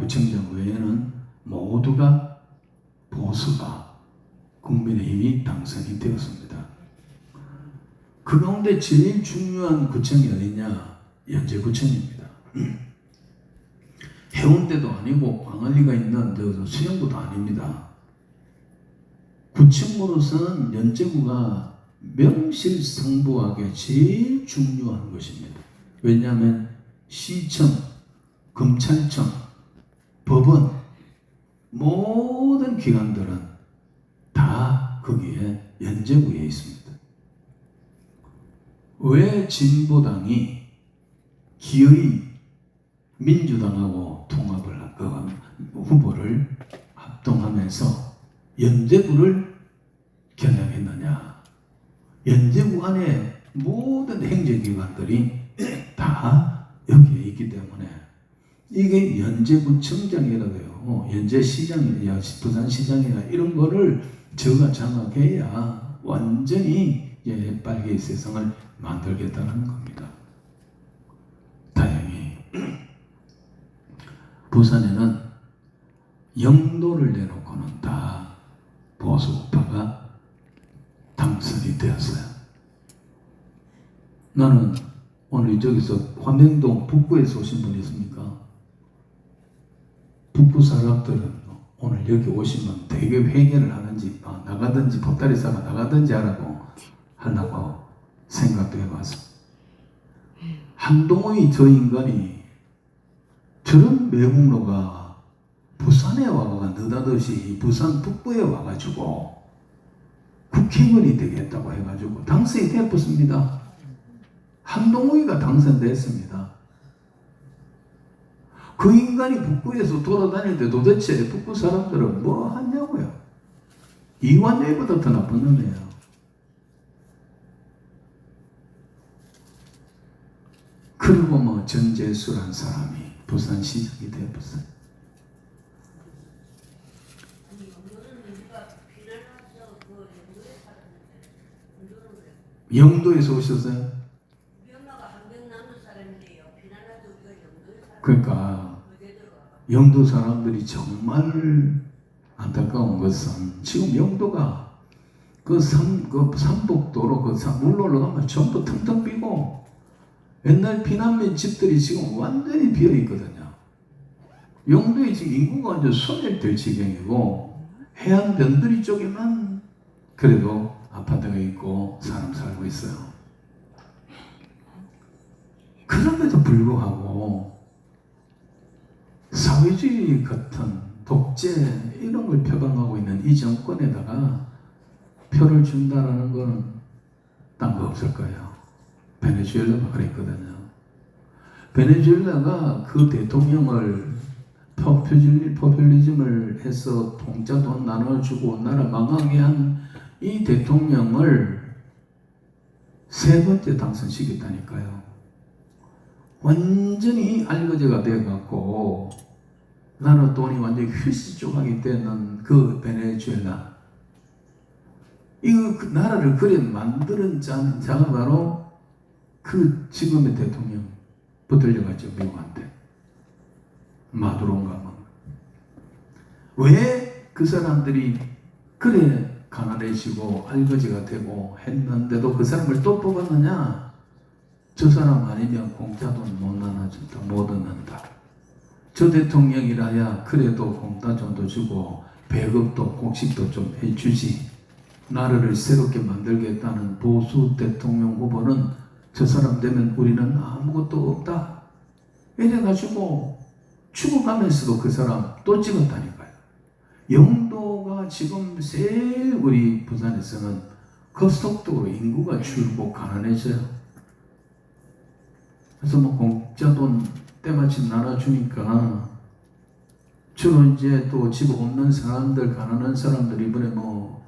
구청장 외에는 모두가 보수가 국민의힘이 당선이 되었습니다. 그 가운데 제일 중요한 구청이 어디냐? 연제구청입니다. 해운대도 아니고 광안리가 있는 수영구도 아닙니다. 구청으로서는 연제구가 명실상부하게 제일 중요한 것입니다. 왜냐하면 시청, 검찰청, 법원 모든 기관들은 다 거기에 연제구에 있습니다. 왜 진보당이 기어이 민주당하고 통합을 후보를 합동하면서 연제구를 겨냥했느냐? 연제구 안에 모든 행정기관들이 다 여기에 있기 때문에 이게 연제구청장이라도 해요. 연제시장이나 부산시장이나 이런 거를 저가 장악해야 완전히 빨개의 세상을 만들겠다는 겁니다. 다행히 부산에는 영도를 내놓고는 다 보수파가 당선이 되었어요. 나는 오늘 이쪽에서 화명동 북구에서 오신 분 있습니까? 북구 사람들은 오늘 여기 오시면 되게 회개를 하는지 나가든지 보따리 싸고 나가든지 하라고 생각도 해봤어. 한동훈이 저 인간이 저런 매국노가 부산에 와가 느닷없이 부산 북부에 와가지고 국회의원이 되겠다고 해가지고 당선이 되었습니다. 한동훈이가 당선됐습니다. 그 인간이 북구에서 돌아다닐 때 도대체 북구 사람들은 뭐 하냐고요. 이완열보다 더 나쁜 놈이에요. 그리고 뭐 전재수란 사람이 부산시장이 되었어요. 영도에서 오셨어요? 그러니까 영도 사람들이 정말 안타까운 것은 지금 영도가 그 삼복도로 물 올라가면 전부 텅텅 비고 옛날 피난민 집들이 지금 완전히 비어 있거든요. 영도에 지금 인구가 완전 소멸될 지경이고 해안 변두리 쪽에만 그래도 아파트가 있고 사람 살고 있어요. 그럼에도 불구하고 사회주의 같은 독재 이런 걸 표방하고 있는 이 정권에다가 표를 준다라는 건 딴 거 없을 거예요. 베네수엘라가 그랬거든요. 베네수엘라가 그 대통령을 포퓰리즘을 해서 공짜 돈 나눠주고 나라 망하게 한 이 대통령을 세 번째 당선시켰다니까요. 완전히 알거지가 돼갖고 나라 돈이 완전히 휘시 조각이 되는 그 베네수엘라. 이거 그 나라를 그래 만드는 자가 바로 그 지금의 대통령 붙들려갔죠. 미국한테. 마두로인가 뭐. 왜 그 사람들이 그래 가난해지고 알거지가 되고 했는데도 그 사람을 또 뽑았느냐? 저 사람 아니면 공짜 돈 못 나눠준다, 못 얻는다. 저 대통령이라야 그래도 공짜 돈도 주고 배급도 곡식도 좀 해주지. 나라를 새롭게 만들겠다는 보수 대통령 후보는 저 사람 되면 우리는 아무것도 없다. 이래가지고 죽어가면서도 그 사람 또 찍었다니까요. 영도가 지금 제일 우리 부산에서는 급속도로 인구가 줄고 가난해져요. 그래서 뭐 공짜 돈 때마침 나눠주니까 주로 이제 또 집 없는 사람들, 가난한 사람들 이번에 뭐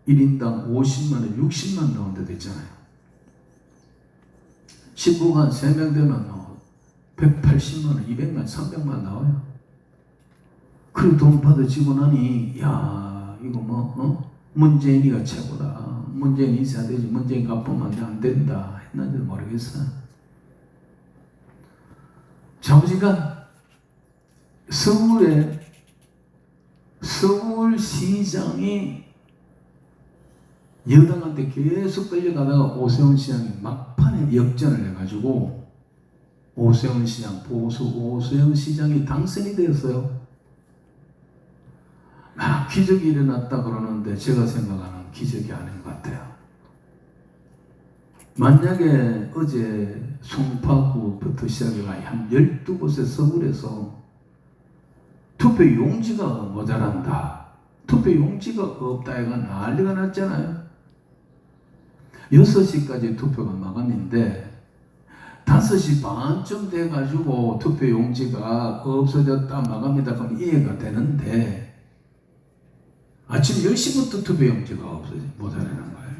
1인당 50만원, 60만 나온 데도 있잖아요. 식구가 3명 되면 180만원, 200만원, 300만원 나와요. 그리고 돈 받아지고 나니 야 이거 문재인이가 최고다. 문재인 있어야 되지. 문재인 갚으면 안 된다 했는지도 모르겠어요. 좌우지간 서울에 서울시장이 여당한테 계속 끌려가다가 오세훈 시장이 막판에 역전을 해가지고 오세훈 시장, 보수 오세훈 시장이 당선이 되었어요. 막 기적이 일어났다 그러는데 제가 생각하는 기적이 아닌 것 같아요. 만약에 어제 송파구부터 시작해서 한 12곳의 서울에서 투표 용지가 모자란다, 투표 용지가 없다 해가 난리가 났잖아요. 6시까지 투표가 마감인데 5시 반쯤 돼가지고 투표 용지가 없어졌다 마감이다 그럼 이해가 되는데 아침 10시부터 투표 용지가 없어져 모자라는 거예요.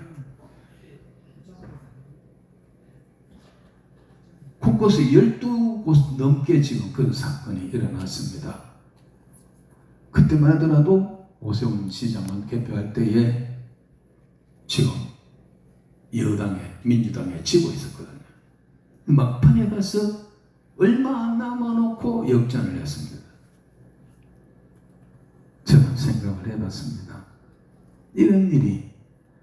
곳곳에 12곳 넘게 지금 그 사건이 일어났습니다. 그때만 하더라도 오세훈 시장만 개표할 때에 지금 여당에 민주당에 지고 있었거든요. 막판에 가서 얼마 안 남아놓고 역전을 했습니다. 저는 생각을 해봤습니다. 이런 일이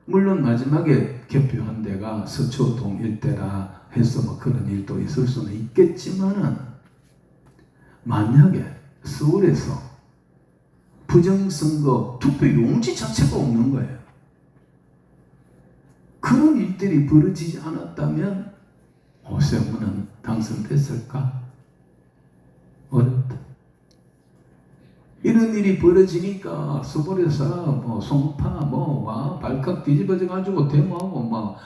물론 마지막에 개표한 데가 서초동 일대라 해서 뭐 그런 일도 있을 수는 있겠지만은 만약에 서울에서 부정선거 투표 용지 자체가 없는 거예요. 그런 일들이 벌어지지 않았다면 오세훈은 당선됐을까? 어렵다. 이런 일이 벌어지니까 서울에서 뭐 송파 와 발칵 뒤집어져 가지고 데모하고 막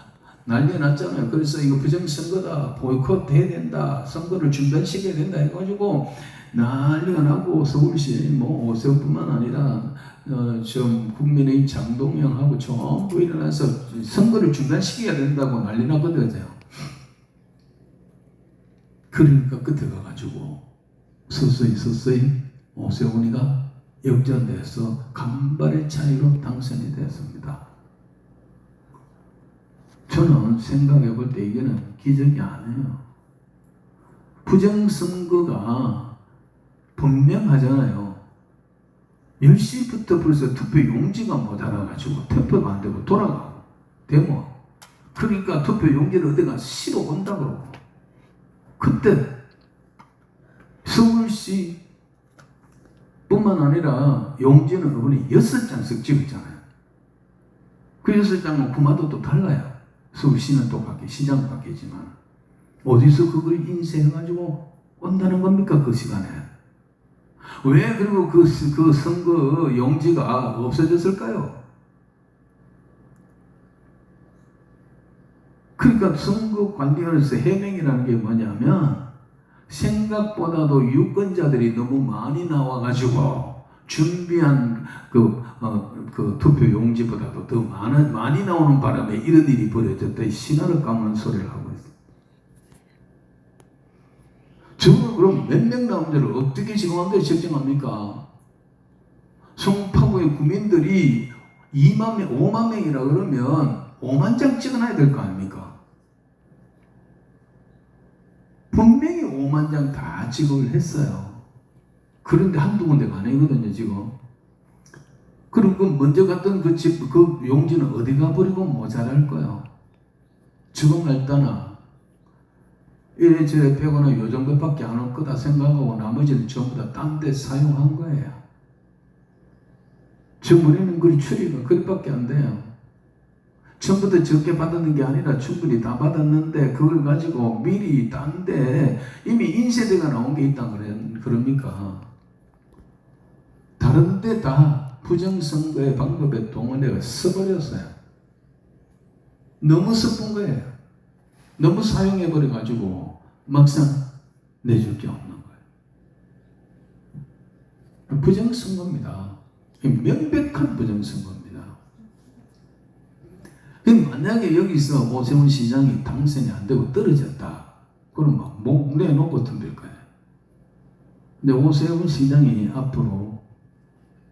난리 났잖아요. 그래서 이거 부정선거다, 보이콧 해야 된다, 선거를 중단시켜야 된다 해가지고 난리가 나고 서울시 뭐 오세훈뿐만 아니라 좀 국민의힘 장동영하고 전부 일어나서 선거를 중단시켜야 된다고 난리 나거든요. 그러니까 끝에 가가지고 서서히 오세훈이가 역전돼서 간발의 차이로 당선이 되었습니다. 저는 생각해 볼 때 이게는 기적이 아니에요. 부정선거가 분명하잖아요. 10시부터 벌써 투표 용지가 모자라가지고 투표가 안 되고 돌아가고 데모. 그러니까 투표 용지를 어디가 실어 온다 그러고. 그때 서울시 뿐만 아니라 용지는 그분이 6장씩 찍었잖아요. 그 6장은 구마도 또 달라요. 서울시는 똑같게 시장은 바뀌지만 어디서 그걸 인쇄해가지고 온다는 겁니까? 그 시간에 왜 그리고 그 선거 용지가 없어졌을까요? 그러니까 선거관리원에서 해명이라는 게 뭐냐면 생각보다도 유권자들이 너무 많이 나와가지고 준비한 그 투표 용지보다도 더 많이 나오는 바람에 이런 일이 벌어졌다. 신화를 깎는 소리를 하고 있어요. 저는 그럼 몇 명 나온지를 어떻게 지금 한 대로 책정합니까? 송파구의 구민들이 2만 명, 5만 명이라 그러면 5만 장 찍어놔야 될 거 아닙니까? 분명히 5만 장 다 지급을 했어요. 그런데 한두 군데가 아니거든요, 지금. 그리고 먼저 갔던 그 용지는 어디 가버리고 모자랄 거예요. 지금 날따나 이래저래 빼고는 요 정도밖에 안 올 거다 생각하고 나머지는 전부 다 딴 데 사용한 거예요. 지금 우리는 그 추리가 그것밖에 안 돼요. 처음부터 적게 받았는 게 아니라 충분히 다 받았는데 그걸 가지고 미리 딴 데 이미 인쇄대가 나온 게 있다는 그럽니까? 다른 데 다 부정선거의 방법에 동원되어 써버렸어요. 너무 섞은 거예요. 너무 사용해버려가지고 막상 내줄 게 없는 거예요. 부정선거입니다. 명백한 부정선거입니다. 만약에 여기서 오세훈 시장이 당선이 안 되고 떨어졌다. 그럼 막 목 내놓고 덤빌 거예요. 근데 오세훈 시장이 앞으로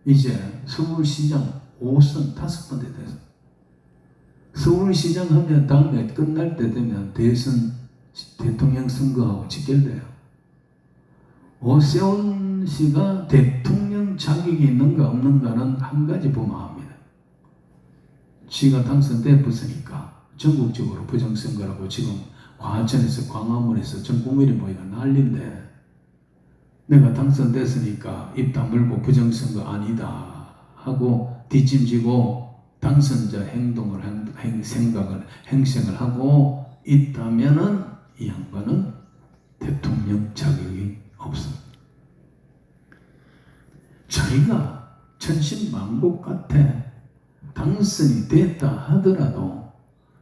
이제 서울시장 5선 5번째 돼서 서울시장 하면 다음에 끝날 때 되면 대선 대통령 선거하고 직결돼요. 오세훈 이재명 씨가 대통령 자격이 있는가 없는가는 한 가지 보면 합니다. 지가 당선됐으니까 전국적으로 부정선거라고 지금 과천에서 광화문에서 전 국민이 모이가 난리인데, 내가 당선됐으니까 입 다물고 부정선거 아니다 하고 뒷짐지고 당선자 행생을 하고 있다면은 이 양반은 대통령 자격이 없습니다. 자기가 천신만고 같아 당선이 됐다 하더라도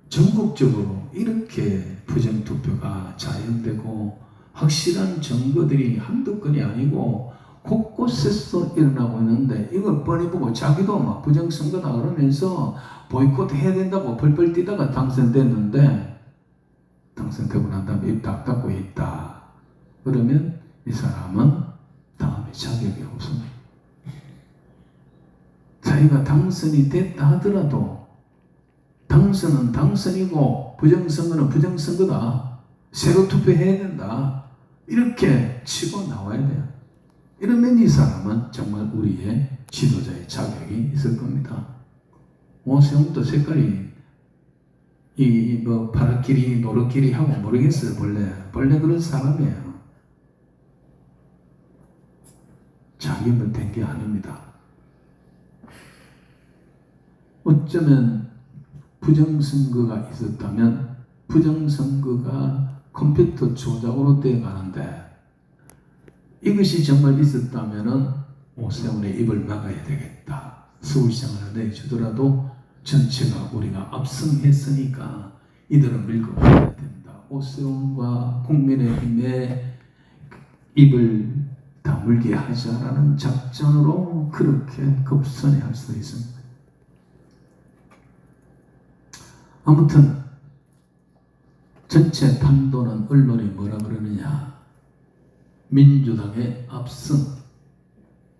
전국적으로 이렇게 부정투표가 자행되고 확실한 증거들이 한두 건이 아니고 곳곳에서 일어나고 있는데, 이걸 뻔히 보고 자기도 막 부정선거다 그러면서 보이콧 해야 된다고 펄펄 뛰다가 당선됐는데, 당선되고 난 다음에 입 딱 닫고 있다 그러면 이 사람은 다음에 자격이 없습니다. 자기가 당선이 됐다 하더라도 당선은 당선이고 부정선거는 부정선거다, 새로 투표해야 된다, 이렇게 치고 나와야 돼요. 이러면 이 사람은 정말 우리의 지도자의 자격이 있을 겁니다. 오세훈도 색깔이 파랗기리 노릇기리 하고 모르겠어요. 본래 그런 사람이에요. 자기만 된 게 아닙니다. 어쩌면 부정선거가 있었다면 부정선거가 컴퓨터 조작으로 되어가는데, 이것이 정말 있었다면 오세훈의 입을 막아야 되겠다. 서울시장을 내주더라도 전체가 우리가 압승했으니까 이들은 밀고 가야 된다. 오세훈과 국민의힘의 입을 다물게 하자라는 작전으로 그렇게 급선회할 수 있습니다. 아무튼 전체 판도는 언론이 뭐라 그러느냐, 민주당의 압승,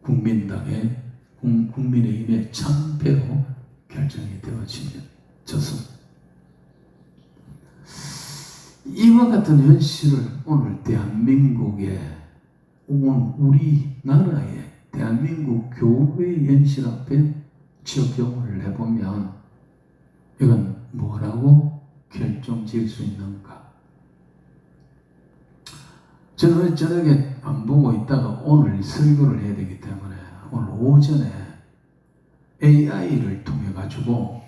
국민의힘의 참패로 결정이 되어지면 좋습니다. 이와 같은 현실을 오늘 대한민국의, 우리나라의 대한민국 교회의 현실 앞에 적용을 해보면 이건 뭐라고 결정 지을 수 있는가? 저는 저녁에 안 보고 있다가 오늘 설교를 해야 되기 때문에 오늘 오전에 AI를 통해 가지고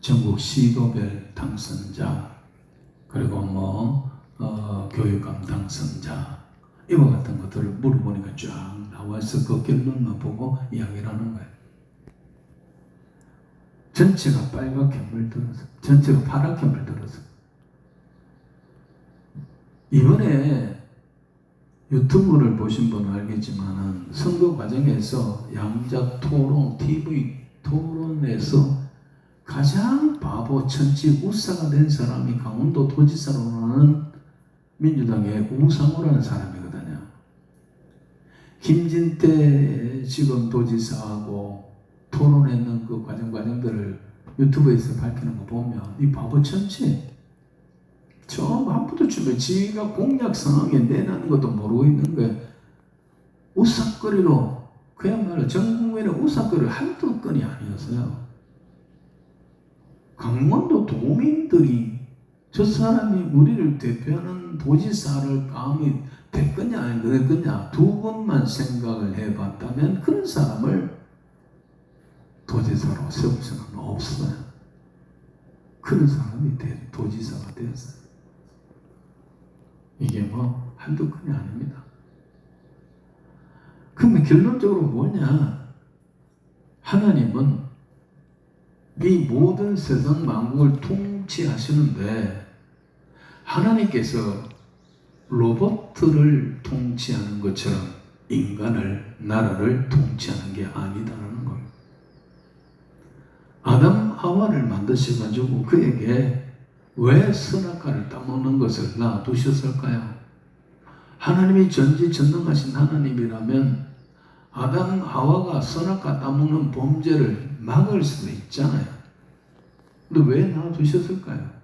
전국 시도별 당선자, 그리고 교육감 당선자, 이와 같은 것들을 물어보니까 쫙 나와서 그 결론만 보고 이야기를 하는 거예요. 전체가 빨갛게 물들어서, 전체가 파랗게 물들어서. 이번에 유튜브를 보신 분은 알겠지만은 선거 과정에서 양자 토론, TV 토론에서 가장 바보 천치 우사가 된 사람이 강원도 도지사로는 민주당의 우상호라는 사람이거든요. 김진태 지금 도지사하고 토론했는 그 과정들을 유튜브에서 밝히는 거 보면 이 바보 천치, 저 한부도 주면 지가 공약 상황에 내놓는 것도 모르고 있는 거예요. 우삭거리로, 그야말로 전 국민의 우삭거리를 한두 건이 아니었어요. 강원도 도민들이 저 사람이 우리를 대표하는 도지사를 감히 될 거냐 안 될 거냐 두 번만 생각을 해봤다면 그런 사람을 도지사로 세울 수는 없어요. 그런 사람이 도지사가 되었어요. 이게 한두 건이 아닙니다. 그러면 결론적으로 뭐냐? 하나님은 이 모든 세상 만국을 통치하시는데, 하나님께서 로봇을 통치하는 것처럼 인간을, 나라를 통치하는 게 아니다라는 거예요. 아담 하와를 만드셔가지고 그에게 왜 선악과를 따먹는 것을 놔두셨을까요? 하나님이 전지전능하신 하나님이라면 아담 하와가 선악과 따먹는 범죄를 막을 수도 있잖아요. 근데 왜 놔두셨을까요?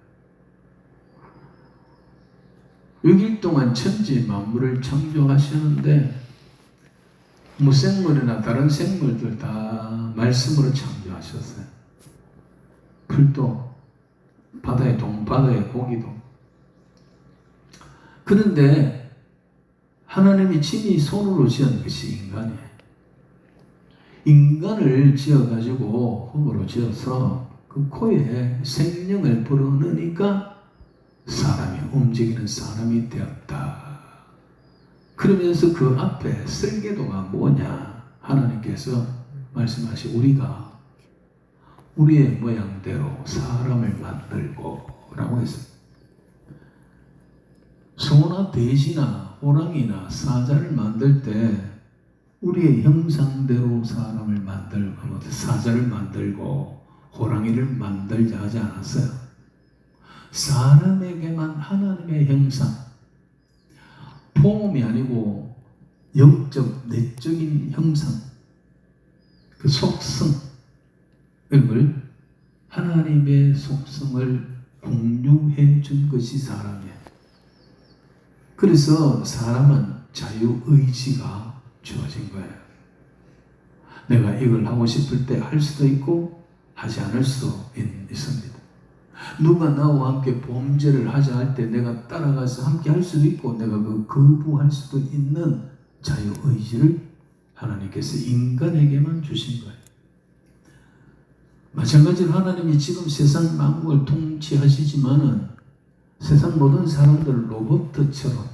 6일 동안 천지 만물을 창조하시는데 무생물이나 다른 생물들 다 말씀으로 창조하셨어요. 풀도, 바다의 고기도. 그런데 하나님이 친히 손으로 지은 것이 인간이에요. 인간을 지어가지고 흙으로 지어서 그 코에 생명을 불어넣으니까 사람이 움직이는 사람이 되었다. 그러면서 그 앞에 설계도가 뭐냐? 하나님께서 말씀하시 우리가 우리의 모양대로 사람을 만들고 라고 했습니다. 소나 돼지나 호랑이나 사자를 만들 때 우리의 형상대로 사람을 만들고 사자를 만들고 호랑이를 만들자 하지 않았어요. 사람에게만 하나님의 형상, 폼이 아니고 영적, 내적인 형상, 그 속성, 이걸 하나님의 속성을 공유해 준 것이 사람이에요. 그래서 사람은 자유의지가 주어진 거예요. 내가 이걸 하고 싶을 때 할 수도 있고 하지 않을 수도 있습니다. 누가 나와 함께 범죄를 하자 할 때 내가 따라가서 함께 할 수도 있고 내가 거부할 수도 있는 자유의지를 하나님께서 인간에게만 주신 거예요. 마찬가지로 하나님이 지금 세상 만국을 통치하시지만은 세상 모든 사람들을 로봇처럼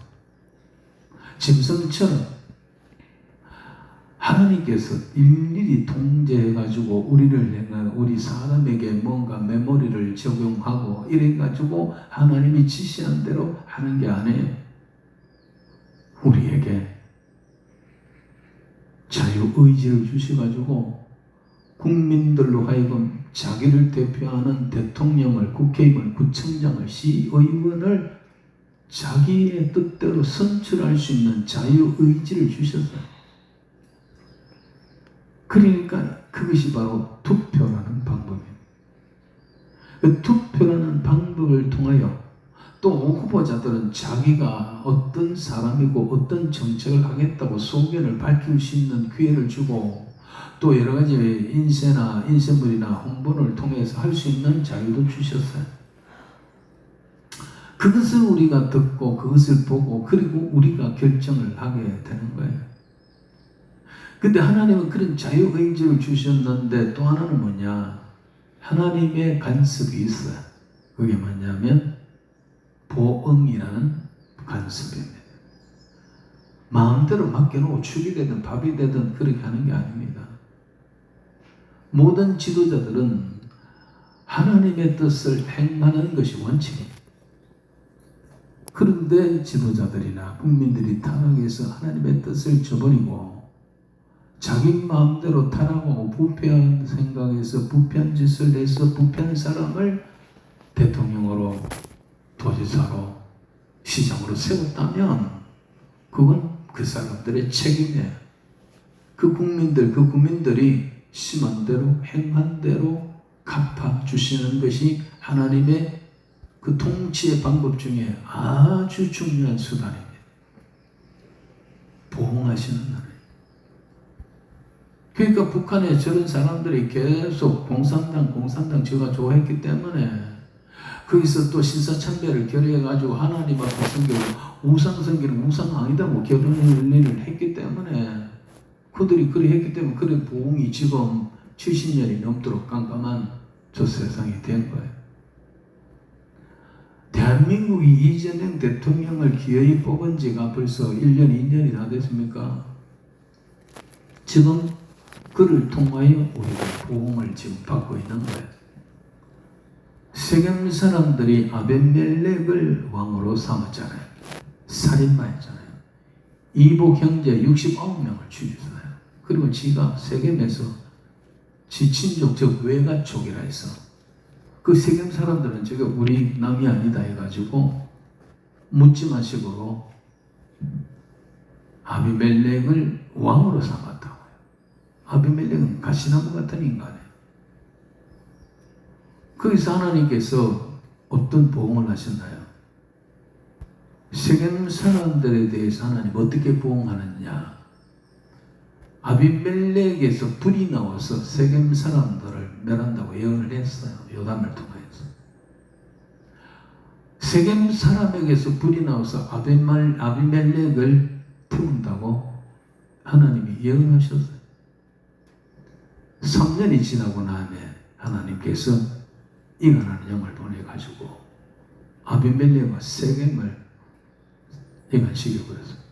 짐승처럼 하나님께서 일일이 통제해가지고 우리 사람에게 뭔가 메모리를 적용하고 이래가지고 하나님이 지시한 대로 하는 게 아니에요. 우리에게 자유의지를 주셔가지고 국민들로 하여금 자기를 대표하는 대통령을, 국회의원, 구청장을, 시의원을 자기의 뜻대로 선출할 수 있는 자유의지를 주셨어요. 그러니까 그것이 바로 투표라는 방법이에요. 그 투표라는 방법을 통하여 또 후보자들은 자기가 어떤 사람이고 어떤 정책을 하겠다고 소견을 밝힐 수 있는 기회를 주고 또 여러 가지 인쇄물이나 홍보를 통해서 할 수 있는 자유도 주셨어요. 그것을 우리가 듣고 그것을 보고 그리고 우리가 결정을 하게 되는 거예요. 근데 하나님은 그런 자유의지를 주셨는데 또 하나는 뭐냐? 하나님의 간섭이 있어요. 그게 뭐냐면 보응이라는 간섭입니다. 마음대로 맡겨놓고 죽이 되든 밥이 되든 그렇게 하는 게 아닙니다. 모든 지도자들은 하나님의 뜻을 행하는 것이 원칙입니다. 그런데 지도자들이나 국민들이 타락해서 하나님의 뜻을 저버리고 자기 마음대로 타락하고 부패한 생각에서 부패한 짓을 해서 부패한 사람을 대통령으로 도지사로 시장으로 세웠다면 그건 그 사람들의 책임이에요. 그 국민들이 심한 대로 행한 대로 갚아주시는 것이 하나님의 그 통치의 방법 중에 아주 중요한 수단입니다. 보응하시는 하나님. 그러니까 북한에 저런 사람들이 계속 공산당 제가 좋아했기 때문에 거기서 또 신사참배를 결의해가지고 하나님 앞에 섬기고 우상 섬기는 우상 아니다고 결의를 했기 때문에 그들이 그리 했기 때문에 그래 보응이 지금 70년이 넘도록 깜깜한 저 세상이 된 거예요. 대한민국이 이재명 대통령을 기어이 뽑은 지가 벌써 1년, 2년이 다 됐습니까? 지금 그를 통하여 우리가 보응을 지금 받고 있는 거예요. 세겜 사람들이 아벤멜렉을 왕으로 삼았잖아요. 살인마였잖아요. 이복 형제 69명을 죽였어요. 그리고 지가 세겜에서 지 친족, 즉 외가족이라 해서 그 세겜 사람들은 저게 우리 남이 아니다 해가지고 묻지마식으로 아비멜렉을 왕으로 삼았다고요. 아비멜렉은 가시나무 같은 인간이에요. 거기서 하나님께서 어떤 보응을 하셨나요? 세겜 사람들에 대해서 하나님 어떻게 보응하느냐? 아비멜렉에서 불이 나와서 세겜 사람들을 멸한다고 예언을 했어요. 요담을 통해서. 세겜 사람에게서 불이 나와서 아비멜렉을 태운다고 하나님이 예언하셨어요. 3년이 지나고 나면 하나님께서 이간하는 영을 보내가지고 아비멜렉과 세겜을 이간시켜버렸어요.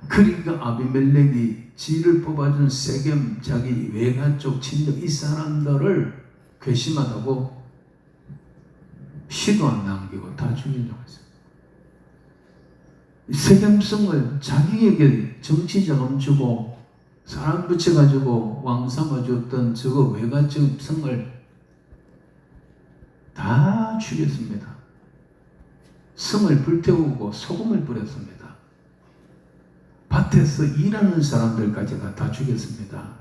그러니까 아비멜렉이 지를 뽑아준 세겜 자기 외가 쪽 친척 이 사람들을 괘씸하다고 시도 안 남기고 다 죽이려고 했어요. 세겜성을 자기에게 정치 자금 주고 사람 붙여가지고 왕 삼아줬던 저거 외가적 성을 다 죽였습니다. 성을 불태우고 소금을 뿌렸습니다. 밭에서 일하는 사람들까지가 다 죽였습니다.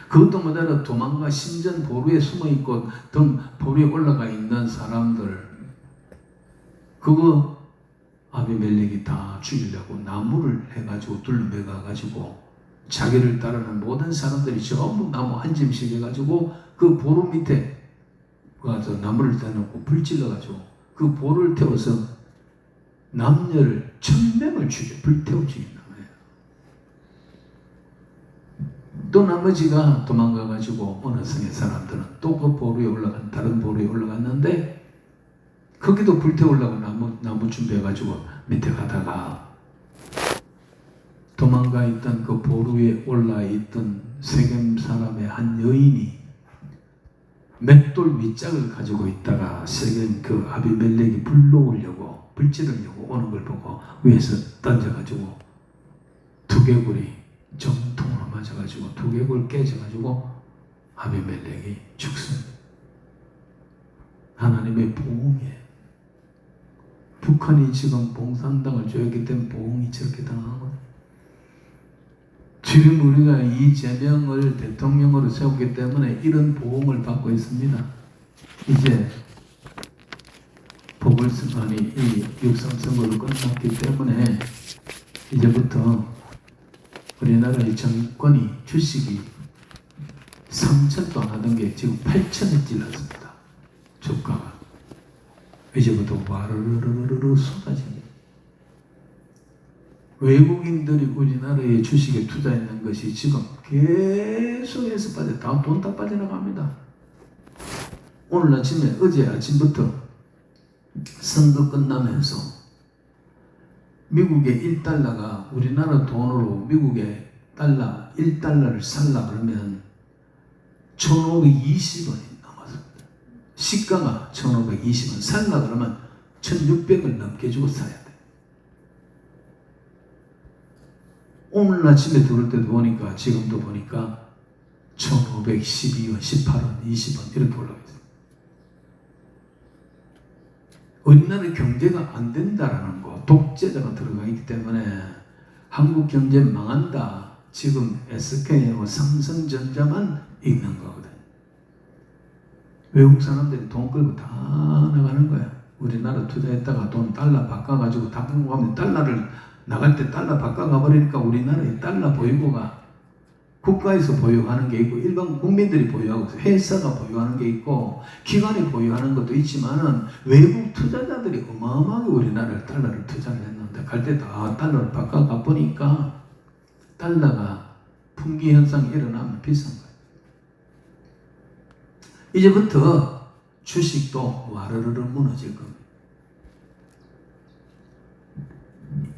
그것도 못하러 도망가 신전 보루에 숨어있고 등 보루에 올라가 있는 사람들 그거 아비멜렉이 다 죽이려고 나무를 해가지고 둘러매가가지고 자기를 따르는 모든 사람들이 전부 나무 한 짐씩 해가지고 그 보루 밑에 가서 나무를 대놓고 불 찔러가지고 그 보루를 태워서 남녀를 1000명을 죽여 불태워 죽인다. 또 나머지가 도망가가지고 어느 성의 사람들은 또 그 보루에 올라간 다른 보루에 올라갔는데 거기도 불태우려고 나무 준비해가지고 밑에 가다가 도망가 있던 그 보루에 올라 있던 세겜 사람의 한 여인이 맷돌 밑짝을 가지고 있다가 세겜 그 아비멜렉이 불러오려고 불 찌르려고 오는 걸 보고 위에서 던져가지고 두개골이 정통으로 맞아가지고 두개골 깨져가지고 아비멜렉이 죽습니다. 하나님의 보응이에요. 북한이 지금 봉산당을 조였기 때문에 보응이 저렇게 당하거든요. 지금 우리가 이재명을 대통령으로 세웠기 때문에 이런 보응을 받고 있습니다. 이제 보궐선거이 6.3 선거로 끝났기 때문에 이제부터 우리나라의 정권이 주식이 3천도 안 하던 게 지금 8천에 찔렀습니다. 주가가. 이제부터 와르르르르 쏟아집니다. 외국인들이 우리나라의 주식에 투자했는 것이 지금 계속해서 돈 다 빠져나갑니다. 오늘 아침에 어제 아침부터 선거 끝나면서 미국의 1달러가 우리나라 돈으로 미국의 달러 1달러를 살라 그러면 1520원이 넘었습니다. 시가가 1520원 살라 그러면 1600을 넘게 주고 사야 돼. 오늘 아침에 들을 때도 보니까 지금도 보니까 1512원, 18원, 20원 이렇게 올라가 있어요. 우리나라 경제가 안 된다라는 거, 독재자가 들어가 있기 때문에 한국 경제 망한다. 지금 SK하고 삼성전자만 있는 거거든. 외국 사람들이 돈 끌고 다 나가는 거야. 우리나라 투자했다가 돈 달러 바꿔가지고 다 끌고 가면 달러를 나갈 때 달러 바꿔가 버리니까 우리나라의 달러 보유고가 국가에서 보유하는 게 있고 일반 국민들이 보유하고 회사가 보유하는 게 있고 기관이 보유하는 것도 있지만은 외국 투자자들이 어마어마하게 우리나라를 달러를 투자를 했는데 갈 때 다 달러를 바꿔가 보니까 달러가 품귀 현상이 일어나면 비싼 거예요. 이제부터 주식도 와르르르 무너질 겁니다.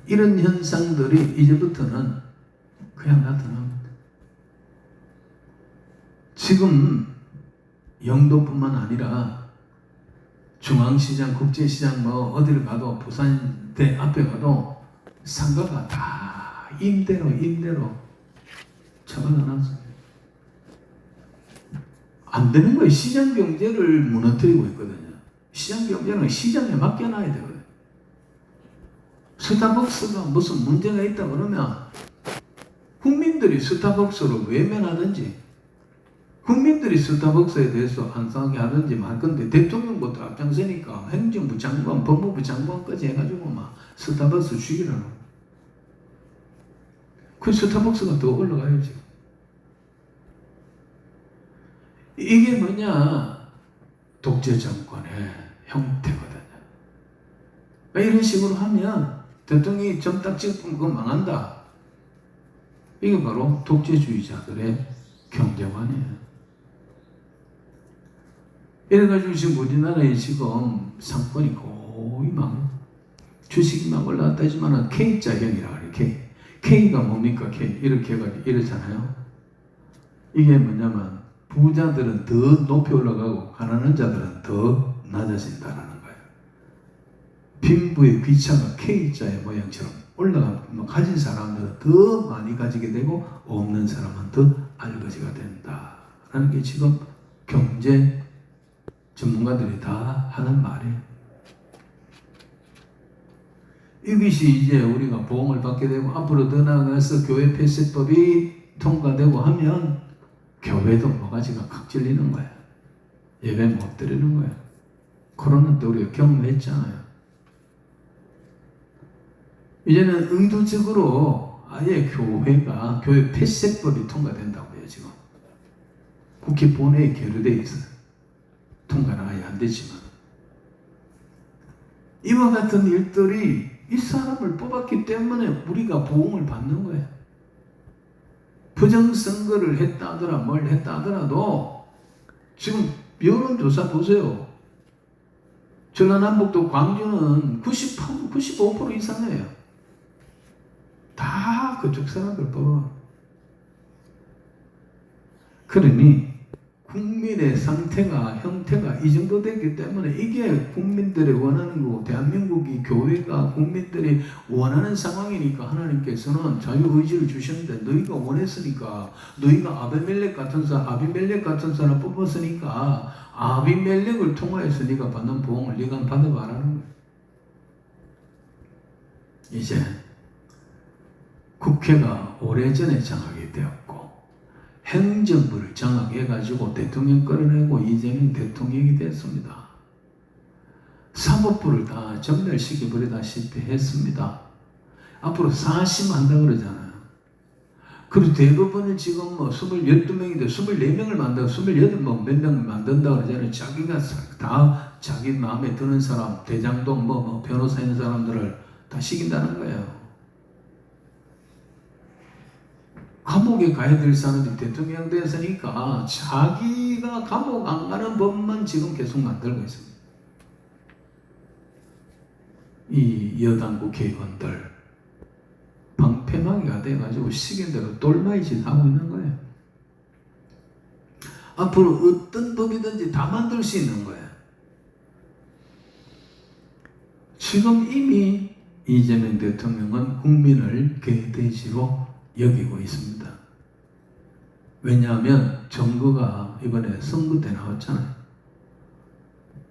이런 현상들이 이제부터는 그냥 나타납니다. 지금 영도뿐만 아니라 중앙시장, 국제시장 뭐 어디를 가도 부산대 앞에 가도 상가가 다 임대로 처벌해놨어요. 안 되는 거예요. 시장 경제를 무너뜨리고 있거든요. 시장 경제는 시장에 맡겨놔야 되거든요. 스타벅스가 무슨 문제가 있다 그러면 국민들이 스타벅스를 외면하든지 국민들이 스타벅스에 대해서 안상하게 하든지 말 건데 대통령부터 앞장서니까 행정부 장관, 법무부 장관까지 해가지고 막 스타벅스 죽이라고. 그 스타벅스가 더 올라가요, 지금. 이게 뭐냐? 독재 정권의 형태거든요. 이런 식으로 하면 대통령이 점 딱 찍으면 그거 망한다. 이게 바로 독재주의자들의 경제관이에요. 이래가지고 지금 우리나라에 지금 상권이 거의 막 주식이 막 올라갔다 하지만 K자형이라 그래요. K. K가 뭡니까? K. 이렇게 해가지고 이러잖아요. 이게 뭐냐면 부자들은 더 높이 올라가고 가난한 자들은 더 낮아진다라는 거예요. 빈부의 귀차가 K자의 모양처럼 올라가면 가진 사람들은 더 많이 가지게 되고 없는 사람은 더 알거지가 된다라는 게 지금 경제 전문가들이 다 하는 말이에요. 이것이 이제 우리가 보험을 받게 되고 앞으로 더 나아가서 교회 폐쇄법이 통과되고 하면 교회도 뭐가지가 칵 찔리는 거예요. 예배 못 드리는 거예요. 코로나 때 우리가 경험했잖아요. 이제는 의도적으로 아예 교회 폐쇄법이 통과된다고요. 지금 국회 본회의에 계류되어 있어요. 통과는 아예 안 되지만 이와 같은 일들이 이 사람을 뽑았기 때문에 우리가 보응을 받는 거예요. 부정선거를 했다 하더라 뭘 했다 하더라도 지금 여론조사 보세요. 전라남북도 광주는 95% 이상이에요. 다 그쪽 사람들 뽑아. 그러니 국민의 상태가 형태가 이 정도 됐기 때문에 이게 국민들이 원하는 거고 대한민국이 교회가 국민들이 원하는 상황이니까 하나님께서는 자유의지를 주셨는데 너희가 원했으니까 너희가 아비멜렉 같은 사람 뽑았으니까 아비멜렉을 통하여서 네가 받는 보응을 네가 받아봐라는 거예요. 이제 국회가 오래전에 장악이 되었고 행정부를 장악해가지고 대통령 끌어내고 이재명 대통령이 됐습니다. 사법부를 다 전멸시켜버리다시피 했습니다. 앞으로 사심한다 그러잖아요. 그리고 대부분은 지금 뭐 12명인데 24명을 만들고 28, 몇 명을 만든다 그러잖아요. 자기가 다 자기 마음에 드는 사람, 대장동 변호사 있는 사람들을 다 시킨다는 거예요. 감옥에 가야 될 사람들이 대통령 됐으니까 자기가 감옥 안 가는 법만 지금 계속 만들고 있습니다. 이 여당 국회의원들 방패막이가 돼가지고 시킨 대로 똘마이 짓 하고 있는 거예요. 앞으로 어떤 법이든지 다 만들 수 있는 거예요. 지금 이미 이재명 대통령은 국민을 개돼지로 여기고 있습니다. 왜냐하면 정부가 이번에 선거 때 나왔잖아요.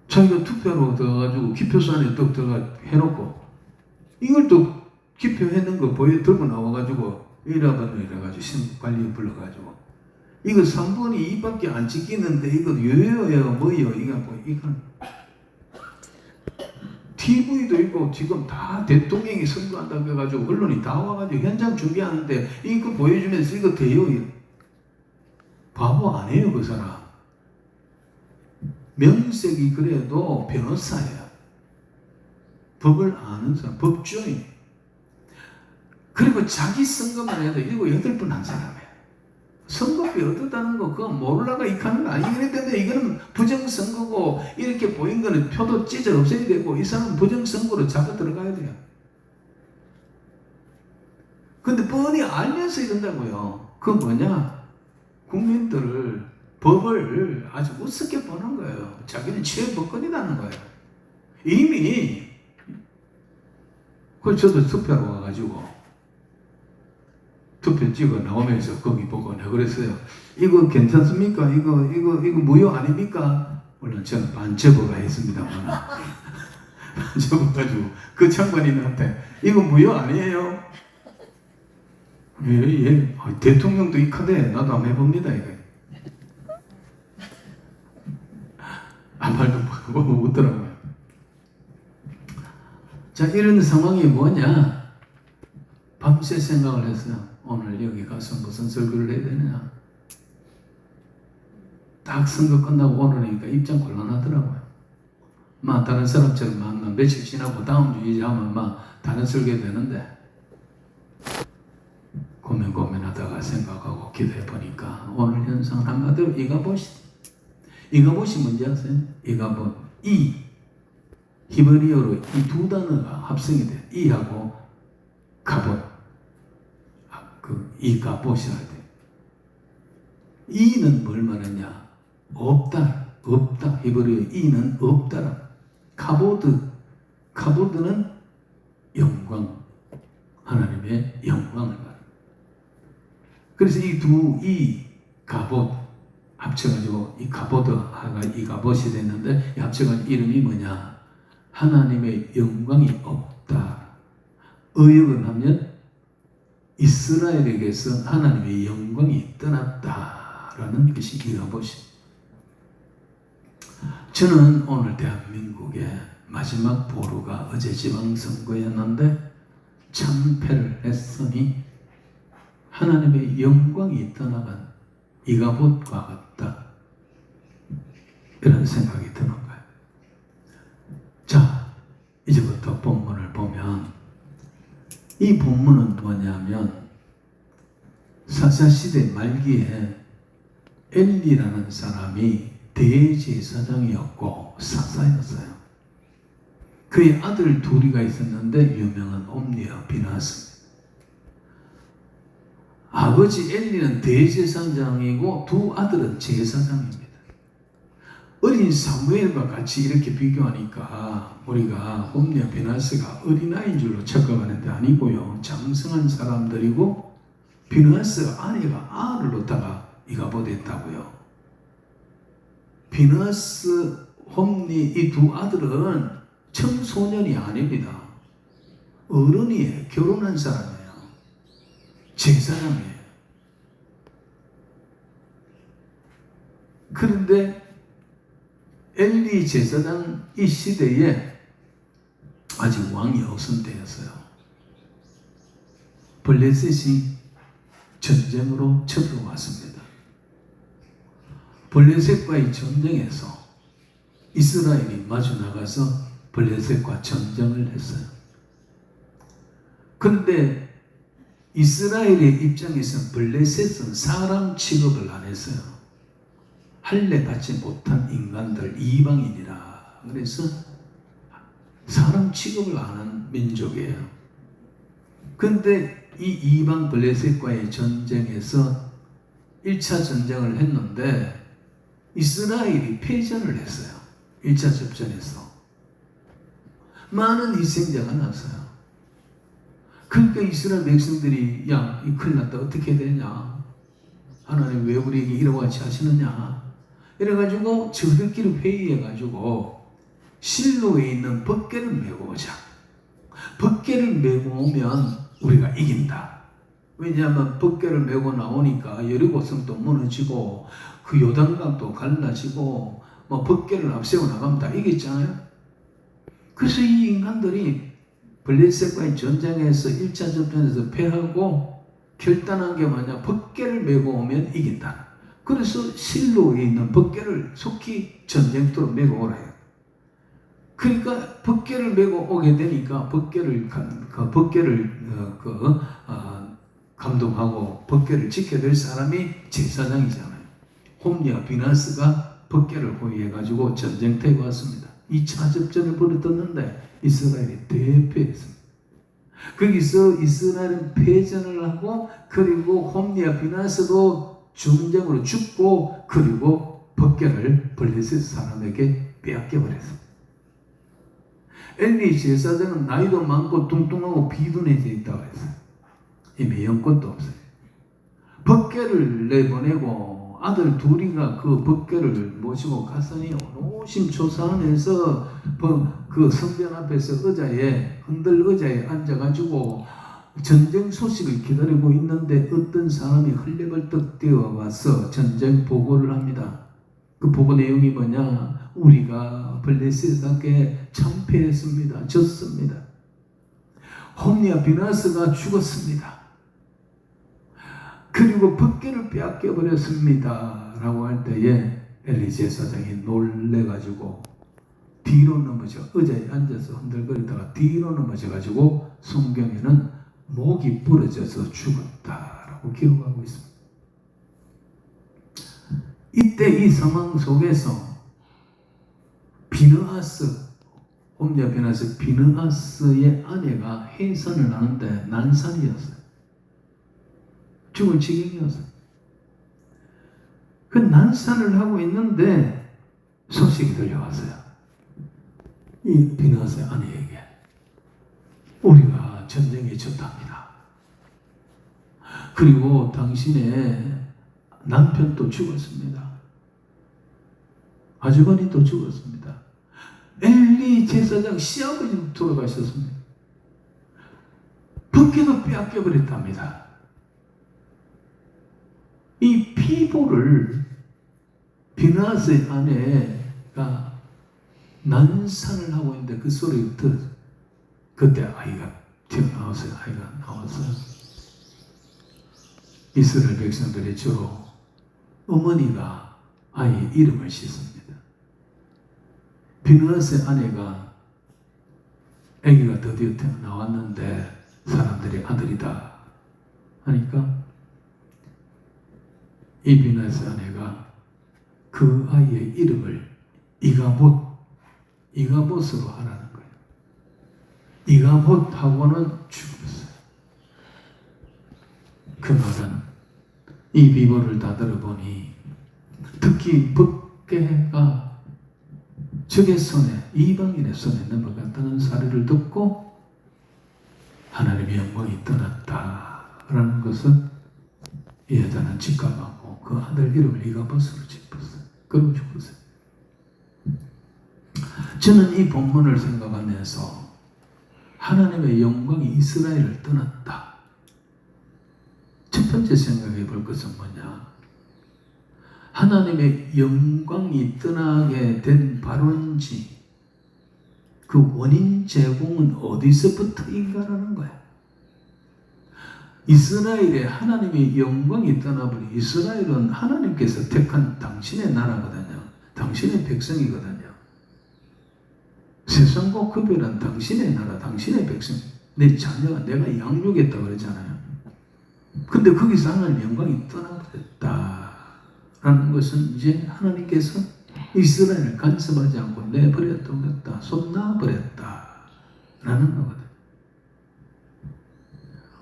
자기가 투표로 들어가지고 기표소 안에 또 들어가 해놓고 이걸 또 기표했는 거 들고 나와가지고 이래가지고 신관리 불러가지고 이거 3분의 2밖에 안 찍히는데 이거 요요예요 뭐예요 이건 TV도 있고 지금 다 대통령이 선거한다고 해가지고 언론이 다 와가지고 현장 준비하는데 이거 보여주면서 이거 돼요? 바보 아니에요 그 사람. 명색이 그래도 변호사예요. 법을 아는 사람, 법조인. 그리고 자기 선거만 해도 7, 8분 한 사람이에요. 선거비 얻었다는 거 그거 모르다가 익하는 거 아니기 때문에 이거는 부정선거고 이렇게 보인 거는 표도 찢어 없애야 되고 이 사람은 부정선거로 잡아 들어가야 돼요. 근데 뻔히 알면서 이런다고요. 그건 뭐냐? 국민들을 법을 아주 우습게 보는 거예요. 자기는 최법권이라는 거예요. 이미 그 저도 투표로 와가지고 투표 찍어 나오면서 거기 보고 내가 그랬어요. 이거 괜찮습니까? 이거 무효 아닙니까? 물론 저는 반제보가 있습니다만 반제보 가지고 그 장관님한테 이거 무효 아니에요? 예. 대통령도 이 카드에 나도 한번 해봅니다 이거. 아무 말도 못하더라고요. 자, 이런 상황이 뭐냐? 밤새 생각을 했어요. 오늘 여기 가서 무슨 설교를 해야 되느냐. 딱 선거 끝나고 오르니까 입장 곤란하더라고요. 막 다른 사람처럼 막 며칠 지나고 다음 주 이제 하면 막 다른 설교 되는데 고민하다가 생각하고 기도해 보니까 오늘 현상은 한마디로 이가봇이 뭔지 아세요? 이가봇 히브리어로 이 두 단어가 합성이 돼. 이하고 가봇. 이가봇이라 돼. 이는 뭘 말하냐? 없다. 히브리어 이는 없다라. 카보드는 영광. 하나님의 영광을 말합니다. 그래서 이 가봇 합쳐가지고 이 가보드하가 이가봇이 됐는데 합쳐가지고 이름이 뭐냐? 하나님의 영광이 없다. 의역을 하면 이스라엘에게서 하나님의 영광이 떠났다라는 것이 이가봇이. 저는 오늘 대한민국의 마지막 보루가 어제 지방선거였는데 참패를 했으니 하나님의 영광이 떠나간 이가봇과 같다. 이런 생각이 드는 거예요. 자, 이제부터 본문을 보면 이 본문은 뭐냐면 사사시대 말기에 엘리라는 사람이 대제사장이었고 사사였어요. 그의 아들 둘이가 있었는데 유명한 옴니와 비나스. 아버지 엘리는 대제사장이고 두 아들은 제사장입니다. 어린 사무엘과 같이 이렇게 비교하니까 우리가 옴니와 비나스가 어린아이인 줄로 착각하는데 아니고요. 장성한 사람들이고 비나스가 아내가 알을 놓다가 이가봇 했다고요. 비나스, 홈니 이 두 아들은 청소년이 아닙니다. 어른이에요. 결혼한 사람이에요. 제사장이에요. 그런데 엘리 제사장 이 시대에 아직 왕이 없은 때였어요. 블레셋이 전쟁으로 쳐들어왔습니다. 블레셋과의 전쟁에서 이스라엘이 마주 나가서 블레셋과 전쟁을 했어요. 그런데 이스라엘의 입장에서는 블레셋은 사람 취급을 안 했어요. 할례 받지 못한 인간들, 이방인이라. 그래서 사람 취급을 안 한 민족이에요. 그런데 이 이방 블레셋과의 전쟁에서 1차 전쟁을 했는데 이스라엘이 패전을 했어요. 1차 접전에서. 많은 희생자가 났어요. 그러니까 이스라엘 백성들이 야, 이 큰일 났다. 어떻게 되냐? 하나님 왜 우리에게 이런 같이 하시느냐? 이래가지고 저들끼리 회의해가지고 실로에 있는 법궤를 메고 오자. 법궤를 메고 오면 우리가 이긴다. 왜냐하면 법궤를 메고 나오니까 여리고성도 무너지고 그 요단강도 갈라지고 뭐 법궤를 앞세워 나가면 다 이겼잖아요. 그래서 이 인간들이 블레셋과의 전쟁에서 1차 접전에서 패하고 결단한 게 뭐냐? 법궤를 메고 오면 이긴다. 그래서 실로에 있는 법궤를 속히 전쟁터로 메고 오라 해요. 그러니까 법궤를 메고 오게 되니까 법궤를 감독하고 법궤를 지켜낼 사람이 제사장이잖아요. 홈리와 비나스가 법궤를 호위해가지고 전쟁터에 왔습니다. 2차 접전을 벌였었는데 이스라엘이 대패했습니다. 거기서 이스라엘은 패전을 하고 그리고 홈리와 비나스도 전쟁으로 죽고 그리고 법궤를 블레셋 사람에게 빼앗겨버렸습니다. 엘리 제사장은 나이도 많고 뚱뚱하고 비둔해져 있다고 했어요. 이미 영권도 없어요. 법궤를 내보내고 아들 둘이가 그 법궤를 모시고 갔으니 노심초사하면서 그 성전 앞에서 흔들 의자에 앉아가지고 전쟁 소식을 기다리고 있는데 어떤 사람이 헐레벌떡 뛰어와서 전쟁 보고를 합니다. 그 보고 내용이 뭐냐? 우리가 블레셋에게 참패했습니다. 졌습니다. 홈리와 비나스가 죽었습니다. 그리고 벗개를 빼앗겨 버렸습니다 라고 할 때에 엘리 제사장이 놀래가지고 뒤로 넘어져, 의자에 앉아서 흔들거리다가 뒤로 넘어져가지고 성경에는 목이 부러져서 죽었다라고 기록하고 있습니다. 이때 이 상황 속에서 홈리아 비느하스 비느하스의 아내가 해산을 하는데 난산이었어요. 죽을 지경이었어요. 그 난산을 하고 있는데 소식이 들려왔어요. 이 비느하스의 아내에게 우리가 전쟁에 졌답니다. 그리고 당신의 남편도 죽었습니다. 아주버니도 죽었습니다. 엘리 제사장 시아버지도 돌아가셨습니다. 벗개도 빼앗겨 버렸답니다. 이 피보를 비느하스의 아내가 난산을 하고 있는데 그 소리를 들었어요. 그때 아이가 튀어나왔어요. 아이가 나왔어요. 이스라엘 백성들의 주로 어머니가 아이의 이름을 씻습니다. 비느하스의 아내가 아기가 드디어 나왔는데 사람들이 아들이다 하니까 이 비느하스의 아내가 그 아이의 이름을 이가봇으로 하라는 거예요. 이가봇하고는 죽었어요. 그 말은 이 비보를 다 들어보니 특히 벗개가 적의 손에, 이방인의 손에 넘어갔다는 사례를 듣고 하나님의 영광이 떠났다라는 것을 이 여자는 직감하고 그 아들 이름을 이가봇으로 짓었어요. 그리고 죽었어요. 저는 이 본문을 생각하면서 하나님의 영광이 이스라엘을 떠났다. 첫 번째 생각해 볼 것은 뭐냐? 하나님의 영광이 떠나게 된 발원지, 그 원인 제공은 어디서부터인가라는 거야. 이스라엘의 하나님의 영광이 떠나버린 이스라엘은 하나님께서 택한 당신의 나라거든요. 당신의 백성이거든요. 세상과 구별한 당신의 나라, 당신의 백성, 내 자녀가 내가 양육했다고 그러잖아요. 근데 거기서 하나님의 영광이 떠나버렸다라는 것은 이제 하나님께서 이스라엘을 간섭하지 않고 내버렸다, 손 놔버렸다라는 거거든요.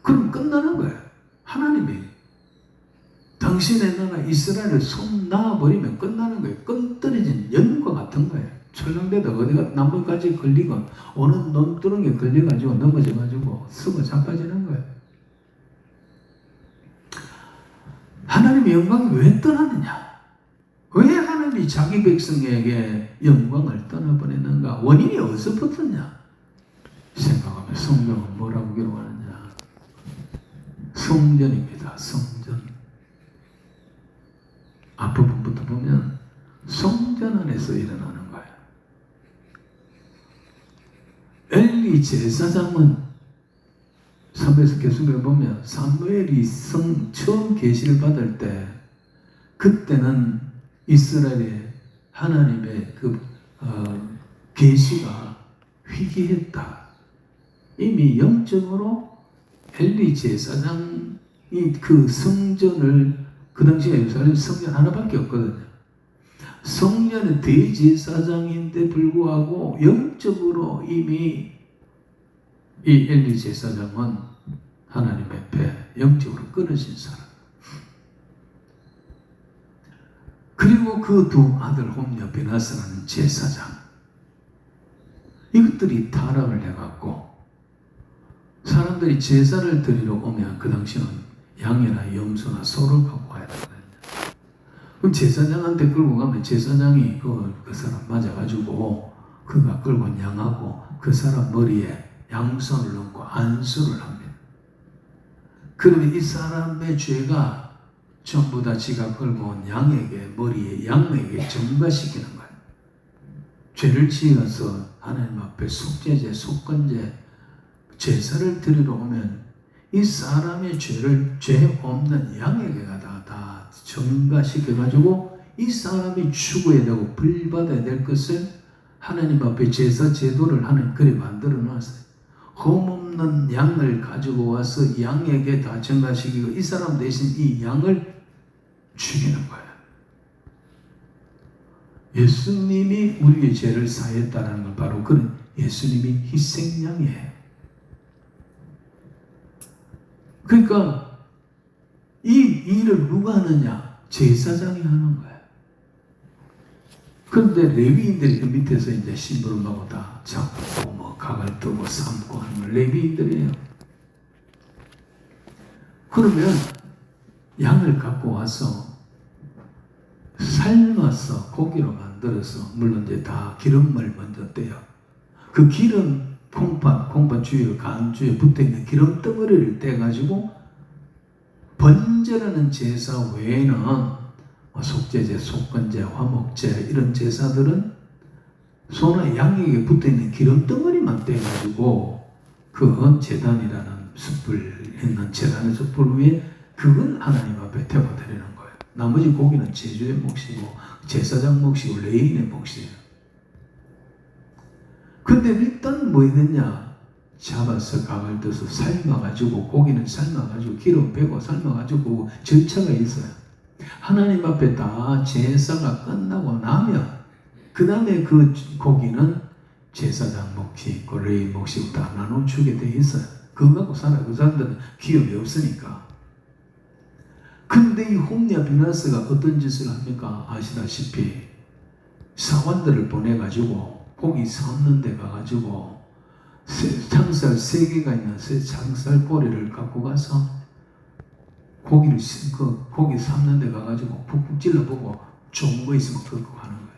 그럼 끝나는 거예요. 하나님이 당신의 나라 이스라엘을 손 놔버리면 끝나는 거예요. 끈떨어진 연과 같은 거예요. 철렁대다 어디가 나무까지 걸리고 어느 논두렁에 걸려가지고 넘어져가지고 쓰고 자빠지는 거예요. 하나님의 영광이 왜 떠나느냐? 왜 하나님이 자기 백성에게 영광을 떠나보냈는가? 원인이 어디서 붙었냐? 생각하면 성경은 뭐라고 기록하느냐? 성전입니다. 성전. 앞부분부터 보면 성전 안에서 일어나는 거예요. 엘리 제사장은 사무엘서 계속을 보면 사무엘이 처음 계시를 받을 때 그때는 이스라엘의 하나님의 그 계시가 희귀했다. 이미 영적으로 엘리 제사장이 그 성전을 그 당시에 예루살렘 성전 하나밖에 없거든요. 성전의 대제사장인데 불구하고 영적으로 이미 이 엘리 제사장은 하나님 앞에 영적으로 끊어진 사람. 그리고 그 두 아들 홈리아 비느하스라는 제사장. 이것들이 타락을 해갖고 사람들이 제사를 드리러 오면 그 당시는 양이나 염소나 소를 갖고 와야 되거든요. 그럼 제사장한테 끌고 가면 제사장이 그 사람 맞아가지고 그가 끌고 양하고 그 사람 머리에 양손을 얹고 안수를 합니다. 그러면 이 사람의 죄가 전부 다 지가 끌고 온 양에게 머리에 양에게 전가시키는 거예요. 죄를 지어서 하나님 앞에 속죄제, 속건제 제사를 드리러 오면 이 사람의 죄를 죄 없는 양에게가 다 전가시켜가지고 이 사람이 죽어야 되고 벌받아야 될 것을 하나님 앞에 제사 제도를 하나님 그리 만들어 놨어요. 흠없는 양을 가지고 와서 양에게 다 전가시키고 이 사람 대신 이 양을 죽이는 거예요. 예수님이 우리의 죄를 사했다는 건 바로 그런 예수님이 희생양이에요. 그러니까 이 일을 누가 하느냐? 제사장이 하는 거예요. 그런데 레위인들이 그 밑에서 이제 심부름하고 다 잡고 뭐 각을 뜨고 삶고 하는 건 레위인들이에요. 그러면 양을 갖고 와서 삶아서 고기로 만들어서 물론 이제 다 기름을 먼저 떼요. 그 기름 콩팥 주위에 간 주위에 붙어있는 기름 덩어리를 떼가지고 번제라는 제사 외에는 속죄제, 속건제, 화목제 이런 제사들은 소나 양에게 붙어있는 기름 덩어리만 떼가지고 그 제단이라는 숯불 있는 제단의 숯불 위에 그걸 하나님 앞에 태워드리는 거예요. 나머지 고기는 제주의 몫이고 제사장 몫이고 레인의 몫이에요. 근데 일단 뭐 했느냐? 잡아서 각을 떠서 삶아가지고 고기는 삶아가지고 기름 빼고 삶아가지고 절차가 있어요. 하나님 앞에 다 제사가 끝나고 나면 그 다음에 그 고기는 제사장 몫이 있고 레인 몫이 있고 다 나눠주게 돼 있어요. 그거 갖고 살아요. 그 사람들은 기업이 없으니까. 근데 이 홈리아 비나스가 어떤 짓을 합니까? 아시다시피 사관들을 보내가지고 고기 삶는 데 가가지고 창살 3개가 있는 창살 꼬리를 갖고 가서 고기를 고기 삶는 데 가가지고 푹푹 찔러보고 좋은 거 있으면 그거 하는 거예요.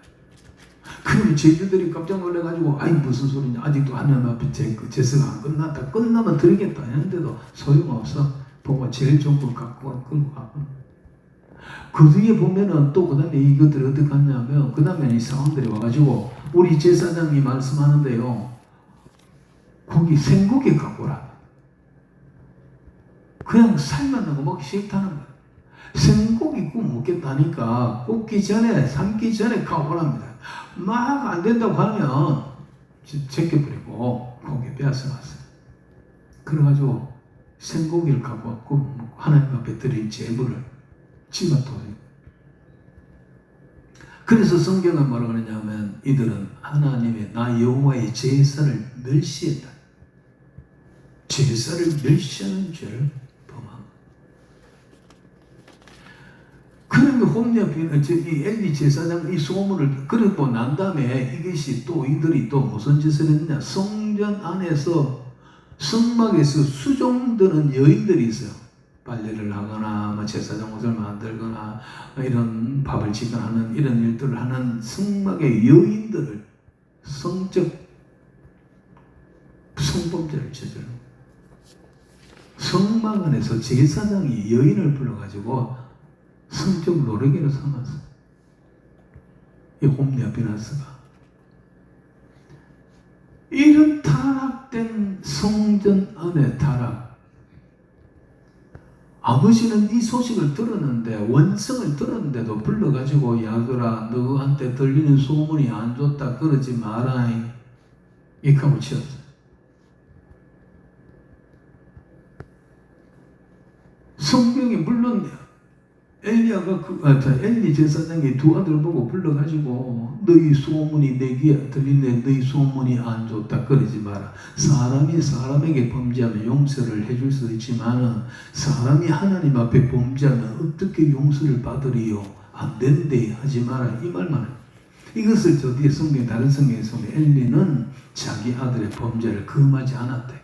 그러면 제주들이 깜짝 놀라가지고 아이 무슨 소리냐, 아직도 하나님 앞에 제사가 안 끝났다, 끝나면 드리겠다 했는데도 소용없어. 보고 제일 좋은 걸 갖고 끌고 가고. 그 뒤에 보면은 또 그 다음에 이것들이 어떻게 하냐면 그 다음에 이 상황들이 와가지고 우리 제사장이 말씀하는데요, 고기 생고기 갖고 오라. 그냥 삶아놓고 먹기 싫다는 거예요. 생고기 구워 먹겠다니까 굽기 전에 삶기 전에 갖고 오랍니다. 막 안 된다고 하면 제껴버리고 고기 빼앗아 왔어요. 그래가지고 생고기를 갖고 왔고 하나님 앞에 드린 제물을 집어토요. 그래서 성경은 뭐라고 그러냐면 이들은 하나님의 나 여호와의 제사를 멸시했다. 제사를 멸시하는 죄를 범한. 그러면 홈리아 이 엘리 제사장 이 소문을 그러고 난 다음에 이것이 또 이들이 또 무슨 짓을 했느냐? 성전 안에서 성막에서 수종드는 여인들이 있어요. 빨래를 하거나 뭐 제사장 옷을 만들거나 이런 밥을 짓거나 하는 이런 일들을 하는 성막의 여인들을 성적 성범죄를 저지르는 거예요. 성막 안에서 제사장이 여인을 불러가지고 성적 노래기로 삼았어요. 이 홈리아 비나스가 이런 타락된 성전 안의 타락. 아버지는 이 소식을 들었는데 원성을 들었는데도 불러가지고 야들아 너한테 들리는 소문이 안 좋다 그러지 마라 이렇게 하고 치웠어요. 성경이 물론 엘리야가 엘리 제사장이 두 아들 보고 불러가지고 너희 소문이 내 귀에 들리네, 너희 소문이 안 좋다 그러지 마라. 사람이 사람에게 범죄하면 용서를 해줄 수 있지만 사람이 하나님 앞에 범죄하면 어떻게 용서를 받으리요? 안 된대 하지 마라 이 말만 해요. 이것을 저 뒤에 성경 다른 성경에서 엘리는 자기 아들의 범죄를 금하지 않았대.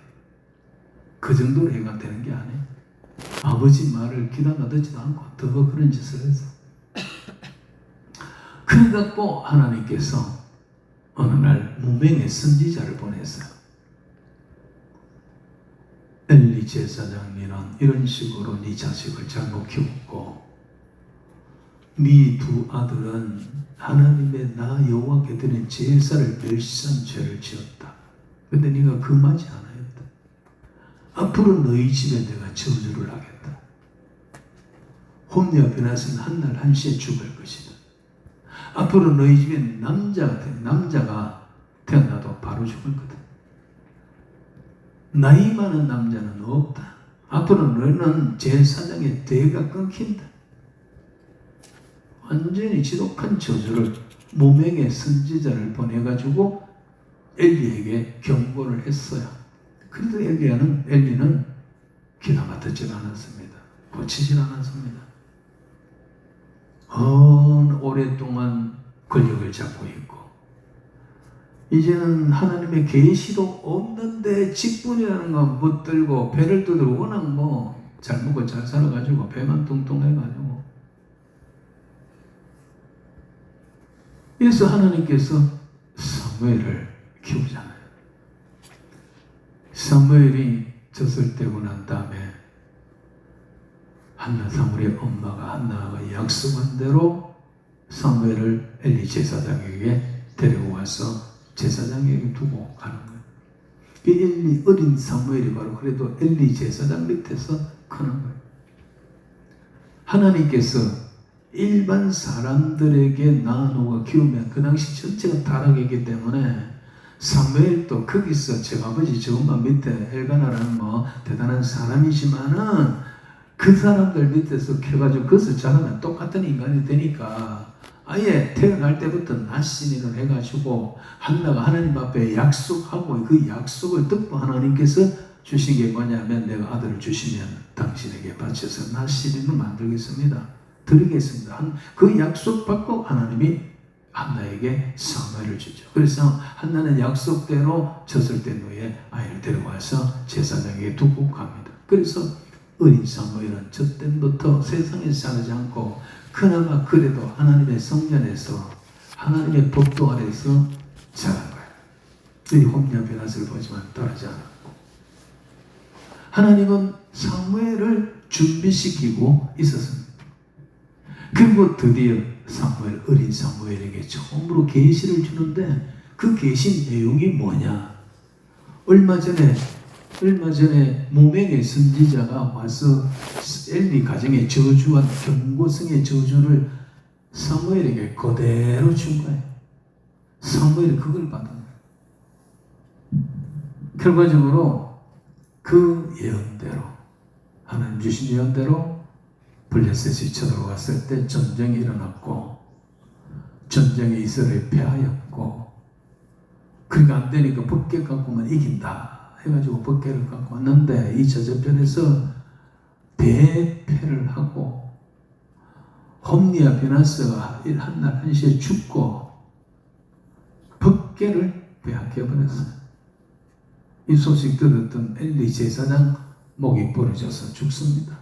그 정도로 해가 되는 게 아니에요. 아버지 말을 귀담아 듣지도 않고 더 그런 짓을 했어. 그래갖고 하나님께서 어느 날 무명의 선지자를 보냈어요. 엘리 제사장님은 이런 식으로 네 자식을 잘못 키웠고 네 두 아들은 하나님의 나 여호와께 드린 제사를 멸시한 죄를 지었다. 근데 네가 금하지 않아요. 앞으로 너희 집에 내가 저주를 하겠다. 홈리와 비나스는 한날 한시에 죽을 것이다. 앞으로 너희 집에 남자가 태어나도 바로 죽을 거다. 나이 많은 남자는 없다. 앞으로 너희는 제사장의 대가 끊긴다. 완전히 지독한 저주를 무명의 선지자를 보내가지고 엘리에게 경고를 했어요. 그래도 엘리는 귀담아 듣지 않았습니다. 고치질 않았습니다. 오랫동안 권력을 잡고 있고 이제는 하나님의 계시도 없는데 직분이라는 건 붙들고 배를 뜯고 워낙 잘 먹고 잘 살아가지고 배만 뚱뚱해가지고 그래서 하나님께서 사무엘을 키우잖아요. 사무엘이 젖을 떼고 난 다음에 한나 사무엘의 엄마가 한나가 약속한 대로 사무엘을 엘리 제사장에게 데리고 와서 제사장에게 두고 가는 거예요. 그 엘리 어린 사무엘이 바로 그래도 엘리 제사장 밑에서 크는 거예요. 하나님께서 일반 사람들에게 낳아놓아 키우면 그 당시 전체가 타락이기 때문에 사무엘도 거기서 제 아버지 저 엄마 밑에 엘가나라는 대단한 사람이지만은 그 사람들 밑에서 켜가지고 그것을 자라면 똑같은 인간이 되니까 아예 태어날 때부터 낫신이를 해가지고 한나가 하나님 앞에 약속하고 그 약속을 듣고 하나님께서 주신 게 뭐냐면 내가 아들을 주시면 당신에게 바쳐서 낫신이를 만들겠습니다. 드리겠습니다. 그 약속 받고 하나님이 한나에게 사무엘을 주죠. 그래서 한나는 약속대로 젖을 뗀 후에 아이를 데려와서 제사장에게 두고 갑니다. 그래서 어린 사무엘은 젖땐부터 세상에 살지 않고 그나마 그래도 하나님의 성전에서 하나님의 법도 아래서 자란 거예요. 이 홈리와 비나스를 보지만 떠나지 않았고 하나님은 사무엘을 준비시키고 있었습니다. 그리고 드디어 어린 사무엘에게 처음으로 계시를 주는데 그 계시 내용이 뭐냐? 얼마 전에 무명의 선지자가 와서 엘리 가정에 저주한 경고성의 저주를 사무엘에게 그대로 준 거예요. 사무엘이 그걸 받은 거예요. 결과적으로 그 예언대로 하나님 주신 예언대로 블레셋이 쳐들어왔을 때 전쟁이 일어났고 전쟁에 이스라엘이 패하였고 그러니까 안 되니까 법궤 갖고만 이긴다 해가지고 법궤를 갖고 왔는데 이 저저편에서 대패를 하고 홈리와 비나스가 한날 한시에 죽고 법궤를 빼앗겨버렸어요. 이 소식 들었던 엘리 제사장 목이 부러져서 죽습니다.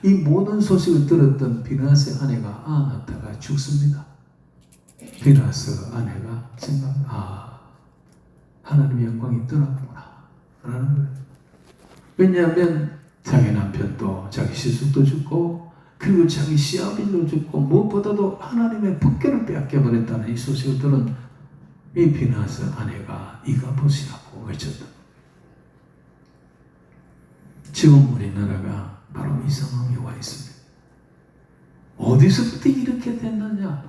이 모든 소식을 들었던 비나스의 아내가 아나타가 죽습니다. 비나스 아내가 하나님의 영광이 떠났구나 라는 거예요. 왜냐하면 자기 남편도 자기 시숙도 죽고 그리고 자기 시아버지도 죽고 무엇보다도 하나님의 법궤를 빼앗겨버렸다는 이 소식을 들은 이 비나스 아내가 이가봇이라고 외쳤다. 지금 우리나라가 바로 이 상황에 와 있습니다. 어디서부터 이렇게 됐느냐?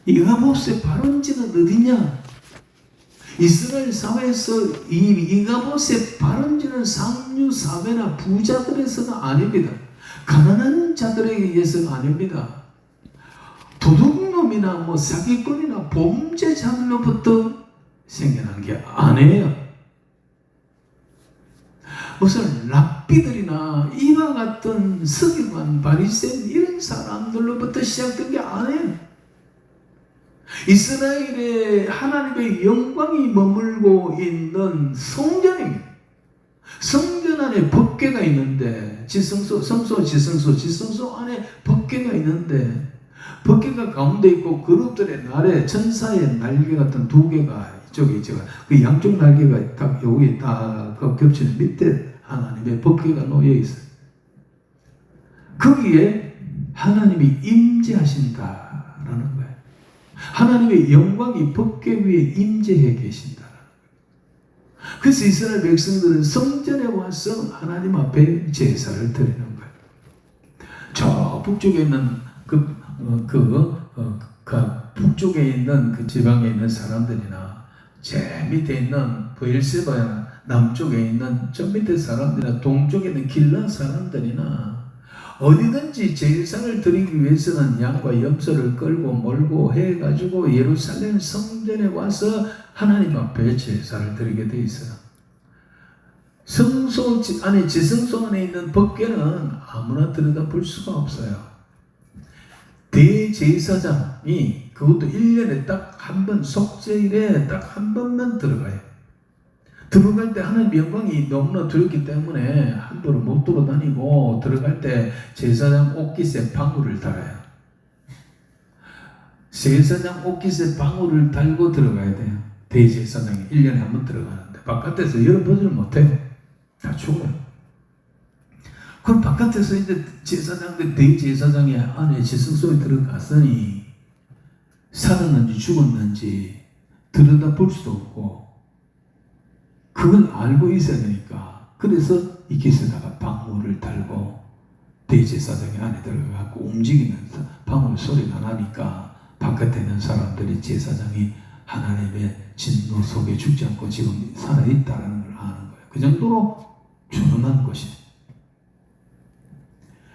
이가봇의 발원지는 어디냐? 이스라엘 사회에서 이가봇의 발원지는 상류 사회나 부자들에서가 아닙니다. 가난한 자들에 의해서가 아닙니다. 도둑놈이나 사기꾼이나 범죄자들로부터 생겨난 게 아니에요. 무슨 랍비들이나 이와 같은 서기관, 바리새인 이런 사람들로부터 시작된 게 아니에요. 이스라엘의 하나님의 영광이 머물고 있는 성전입니다. 성전 안에 법궤가 있는데 지성소 안에 법궤가 있는데 법궤가 가운데 있고 그룹들의 날에 천사의 날개 같은 두 개가 이쪽에 그 양쪽 날개가 딱 여기 딱 겹치는 밑에 하나님의 법궤가 놓여 있어요. 거기에 하나님이 임재하신다라는 거예요. 하나님의 영광이 법궤 위에 임재해 계신다. 그래서 이스라엘 백성들은 성전에 와서 하나님 앞에 제사를 드리는 거예요. 저 북쪽에 있는 북쪽에 있는 그 지방에 있는 사람들이나 제 밑에 있는 브엘세바나 남쪽에 있는 저 밑에 사람들이나 동쪽에 있는 길라 사람들이나 어디든지 제사를 드리기 위해서는 양과 염소를 끌고 몰고 해가지고 예루살렘 성전에 와서 하나님 앞에 제사를 드리게 돼 있어요. 성소 안에 지성소 안에 있는 법궤는 아무나 들여다볼 수가 없어요. 대제사장이 그것도 1년에 딱 한 번, 속죄일에 딱 한 번만 들어가요. 들어갈 때 하나님 영광이 너무나 두렵기 때문에 함부로 못 돌아다니고, 들어갈 때 제사장 옷깃에 방울을 달아요. 제사장 옷깃에 방울을 달고 들어가야 돼요. 대제사장이 1년에 한 번 들어가는데 바깥에서 열어보지를 못해요. 다 죽어요. 그럼 바깥에서 이제 제사장들, 대제사장이 안에 지성소에 들어갔으니 살았는지 죽었는지 들여다볼 수도 없고, 그걸 알고 있어야 되니까, 그래서 이 깃에다가 방울을 달고 대제사장이 안에 들어가고 움직이면서 방울 소리가 나니까 바깥에 있는 사람들이 제사장이 하나님의 진노 속에 죽지 않고 지금 살아있다는 걸 아는 거예요. 그 정도로 준엄한 것이에요.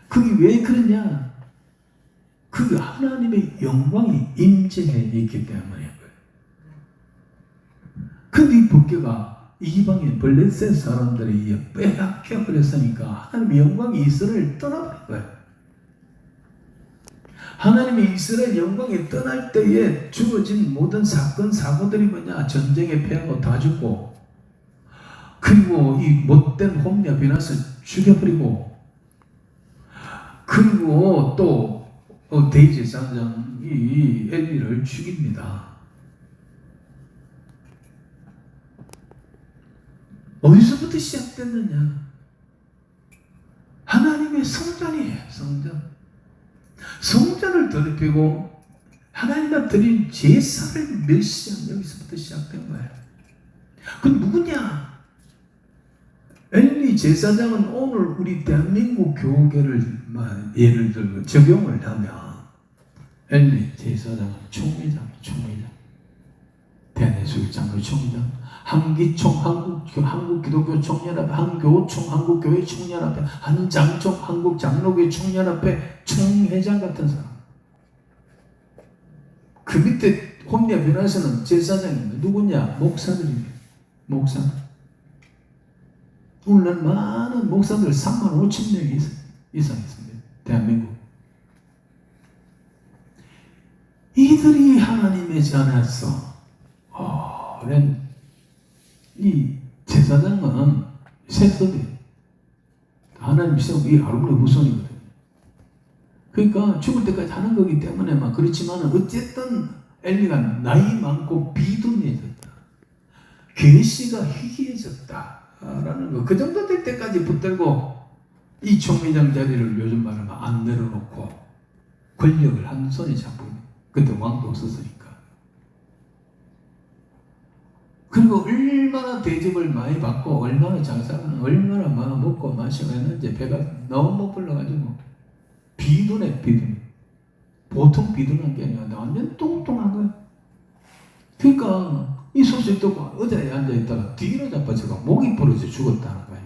그게 왜 그러냐? 그게 하나님의 영광이 임재해 있기 때문이에요. 근데 이 법궤가 이방인 블레셋 사람들이 빼앗겨 버렸으니까 하나님의 영광이 이스라엘을 떠나버린 거예요. 하나님이 이스라엘 영광이 떠날 때에 주어진 모든 사건 사고들이 뭐냐? 전쟁에 패하고 다 죽고, 그리고 이 못된 홈리아 비나스를 죽여버리고, 그리고 또 대제사장이 엘리를 죽입니다. 어디서부터 시작됐느냐? 하나님의 성전이에요. 성전을 더럽히고 하나님 앞 드린 제사를 멸시한 여기서부터 시작된 거예요. 그건 누구냐? 엘리 제사장은 오늘 우리 대한민국 교계를 예를 들고 적용을 하면 엘리 제사장은 총회장, 대한예수교 장로 총회장, 한기총, 한국기독교 총연합회, 한교총, 한국교회 총연합회, 한장총, 한국장로교회 총연합회 총회장 같은 사람. 그 밑에 홈리아 변호사는 제사장입니다. 누구냐? 목사들입니다. 목사들. 오늘날 많은 목사들 35,000명 이상 있습니다. 대한민국. 이들이 하나님의 전에서 이 제사장은 세습이 하나님 세우고 이 아름다운 후손이거든요. 그러니까 죽을 때까지 하는 거기 때문에 막 그렇지만 어쨌든 엘리가 나이 많고 비둔해졌다. 계시가 희귀해졌다라는 거. 그 정도 될 때까지 붙들고 이 총회장 자리를 요즘 말하면 안 내려놓고 권력을 한 손에 잡고, 그때 왕도 없었으니까. 그리고 얼마나 대접을 많이 받고 얼마나 잘 살았는지, 얼마나 먹고 마시고 했는지 배가 너무 못 불러가지고 비둔해. 보통 비둔한 게 아니라 완전 뚱뚱한 거야. 그러니까 이 소식 듣고 의자에 앉아있다가 뒤로 자빠져가 목이 부러져 죽었다는 거예요.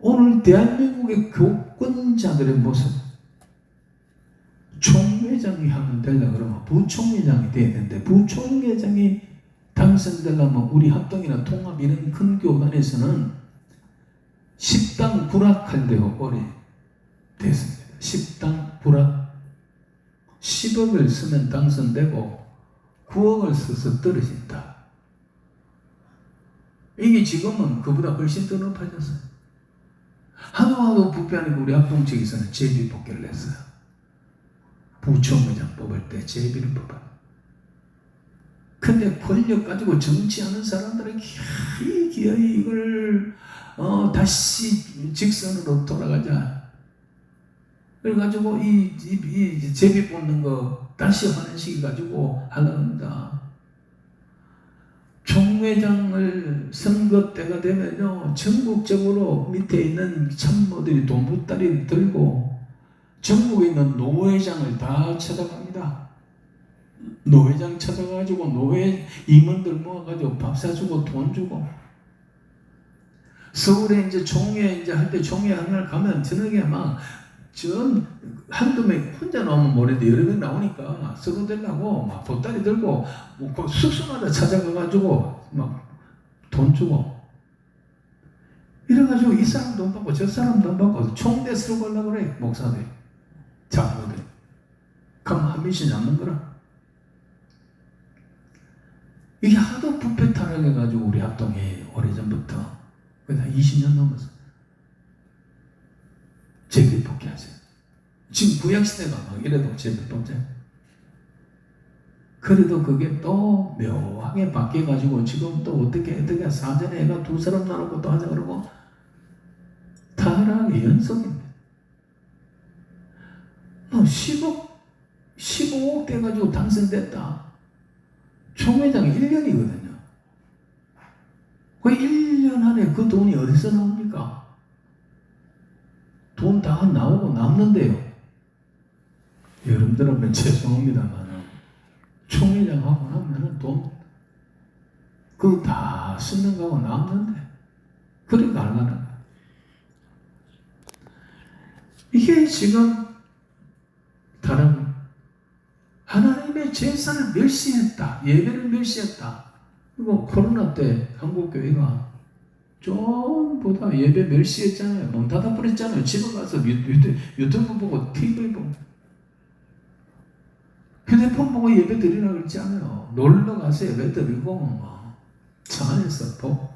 오늘 대한민국의 교권자들의 모습, 총회장이 하면 되려고 그러면 부총회장이 돼야 되는데, 부총회장이 당선되려면 우리 합동이나 통합 이런 큰 교단에서는 10당 불합할 때가 오래 됐습니다. 10당 불합. 10억을 쓰면 당선되고 9억을 써서 떨어진다. 이게 지금은 그보다 훨씬 더 높아졌어요. 하도 부패하니까 우리 합동 측에서는 제비 복귀를 했어요. 부총회장 뽑을 때 제비를 뽑아. 근데 권력 가지고 정치하는 사람들은 기어이 이걸 다시 직선으로 돌아가자. 그래가지고 이 제비 뽑는 거 다시 환원시켜가지고 하려고 합니다. 총회장을 선거 때가 되면요, 전국적으로 밑에 있는 참모들이 돈보따리 들고 전국에 있는 노회장을 다 찾아갑니다. 노회장 찾아가지고 노회 임원들 모아가지고 밥 사주고 돈 주고. 서울에 이제 총회 이제 할 때 총회 하늘 가면 저녁에 막 전 한두 명 혼자 나오면 모르는데 여러 명 나오니까 서로 되려고 막 보따리 들고 뭐 숙소마다 찾아가가지고 막 돈 주고 이래가지고 이 사람 돈 받고 저 사람 돈 받고 총대 쓰러 가려고 그래. 목사들 장로들 그럼 한 명씩 남는 거라. 이게 하도 부패 타락해가지고 우리 합동이 오래전부터 그래서 20년 넘었어. 제비 복귀하세요. 지금 구약시대가 막 이래도 제비 복귀. 그래도 그게 또 묘하게 바뀌어가지고 지금 또 어떻게 사전에 애가 두 사람 나누고 또 하자 그러고 타락의 연속입니다. 뭐 15억 돼가지고 당선됐다. 총회장이 1년이거든요. 그 1년 안에 그 돈이 어디서 나옵니까? 돈 다 나오고 남는데요. 여러분들은 죄송합니다만 총회장 하고 나면은 돈 그거 다 쓰는 거하고 남는데 그러니까 얼마나 거야. 이게 지금 다른 하나님의 제사를 멸시했다. 예배를 멸시했다. 그리고 코로나 때 한국교회가 전부 다 예배 멸시했잖아요. 문 닫아버렸잖아요. 집에 가서 유튜브 보고 TV 보고 휴대폰 보고 예배 드리라고 그랬지 않아요. 놀러 가서 예배 드리고 차 안에서 보고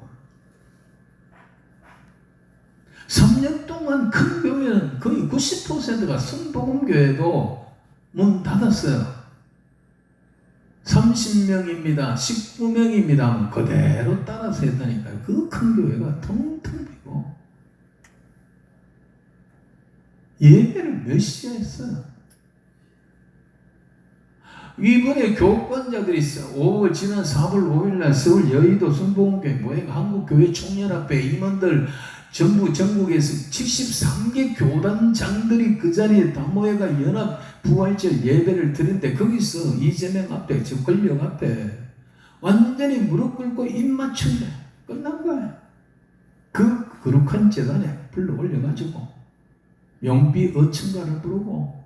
3년 동안 큰 교회는 거의 90%가 성복음교회도 문 닫았어요. 30명입니다. 19명입니다. 그대로 따라서 했다니까요. 그 큰 교회가 텅텅 비고 예배를 멸시했어요. 이번에 교권자들이 있어요. 지난 4월 5일날 서울 여의도 성복음교회 모여가 한국교회 총연합회 임원들 전부 전국에서 73개 교단장들이 그 자리에 다 모여가 연합 부활절 예배를 드린데 거기서 이재명 앞에 저 권력 앞에 완전히 무릎 꿇고 입 맞춘데 끝난 거야. 그 거룩한 재단에 불러 올려가지고 용비 어천가를 부르고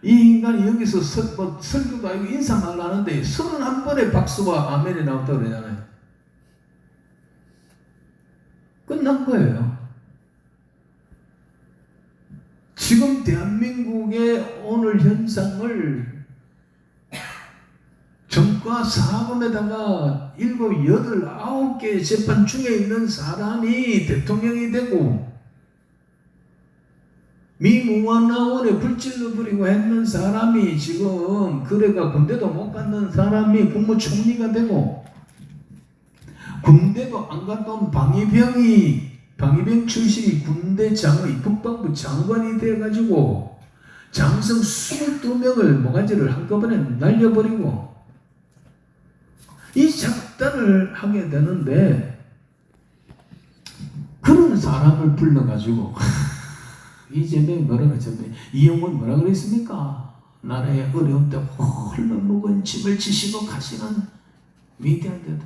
이 인간이 여기서 설교도 아니고 인사말로 하는데 31번의 박수와 아멘이 나왔다고 그러잖아요. 끝난 거예요. 지금 대한민국의 오늘 현상을 정과 사범에다가 7, 8, 9개의 재판 중에 있는 사람이 대통령이 되고 미 무한나원에 불질러 버리고 했는 사람이 지금 그래가 군대도 못 갔는 사람이 국무총리가 되고 군대도 안 갔던 방위병 출신이 군대 국방부 장관이 돼가지고 장성 22명을 모가지를 한꺼번에 날려버리고 이 작단을 하게 되는데 그런 사람을 불러가지고 이재명이 뭐라고 했잖아요. 이영훈 뭐라고 그랬습니까? 나라의 어려움 때 홀로 묵은 짐을 지시고 가시는 위대한 대도.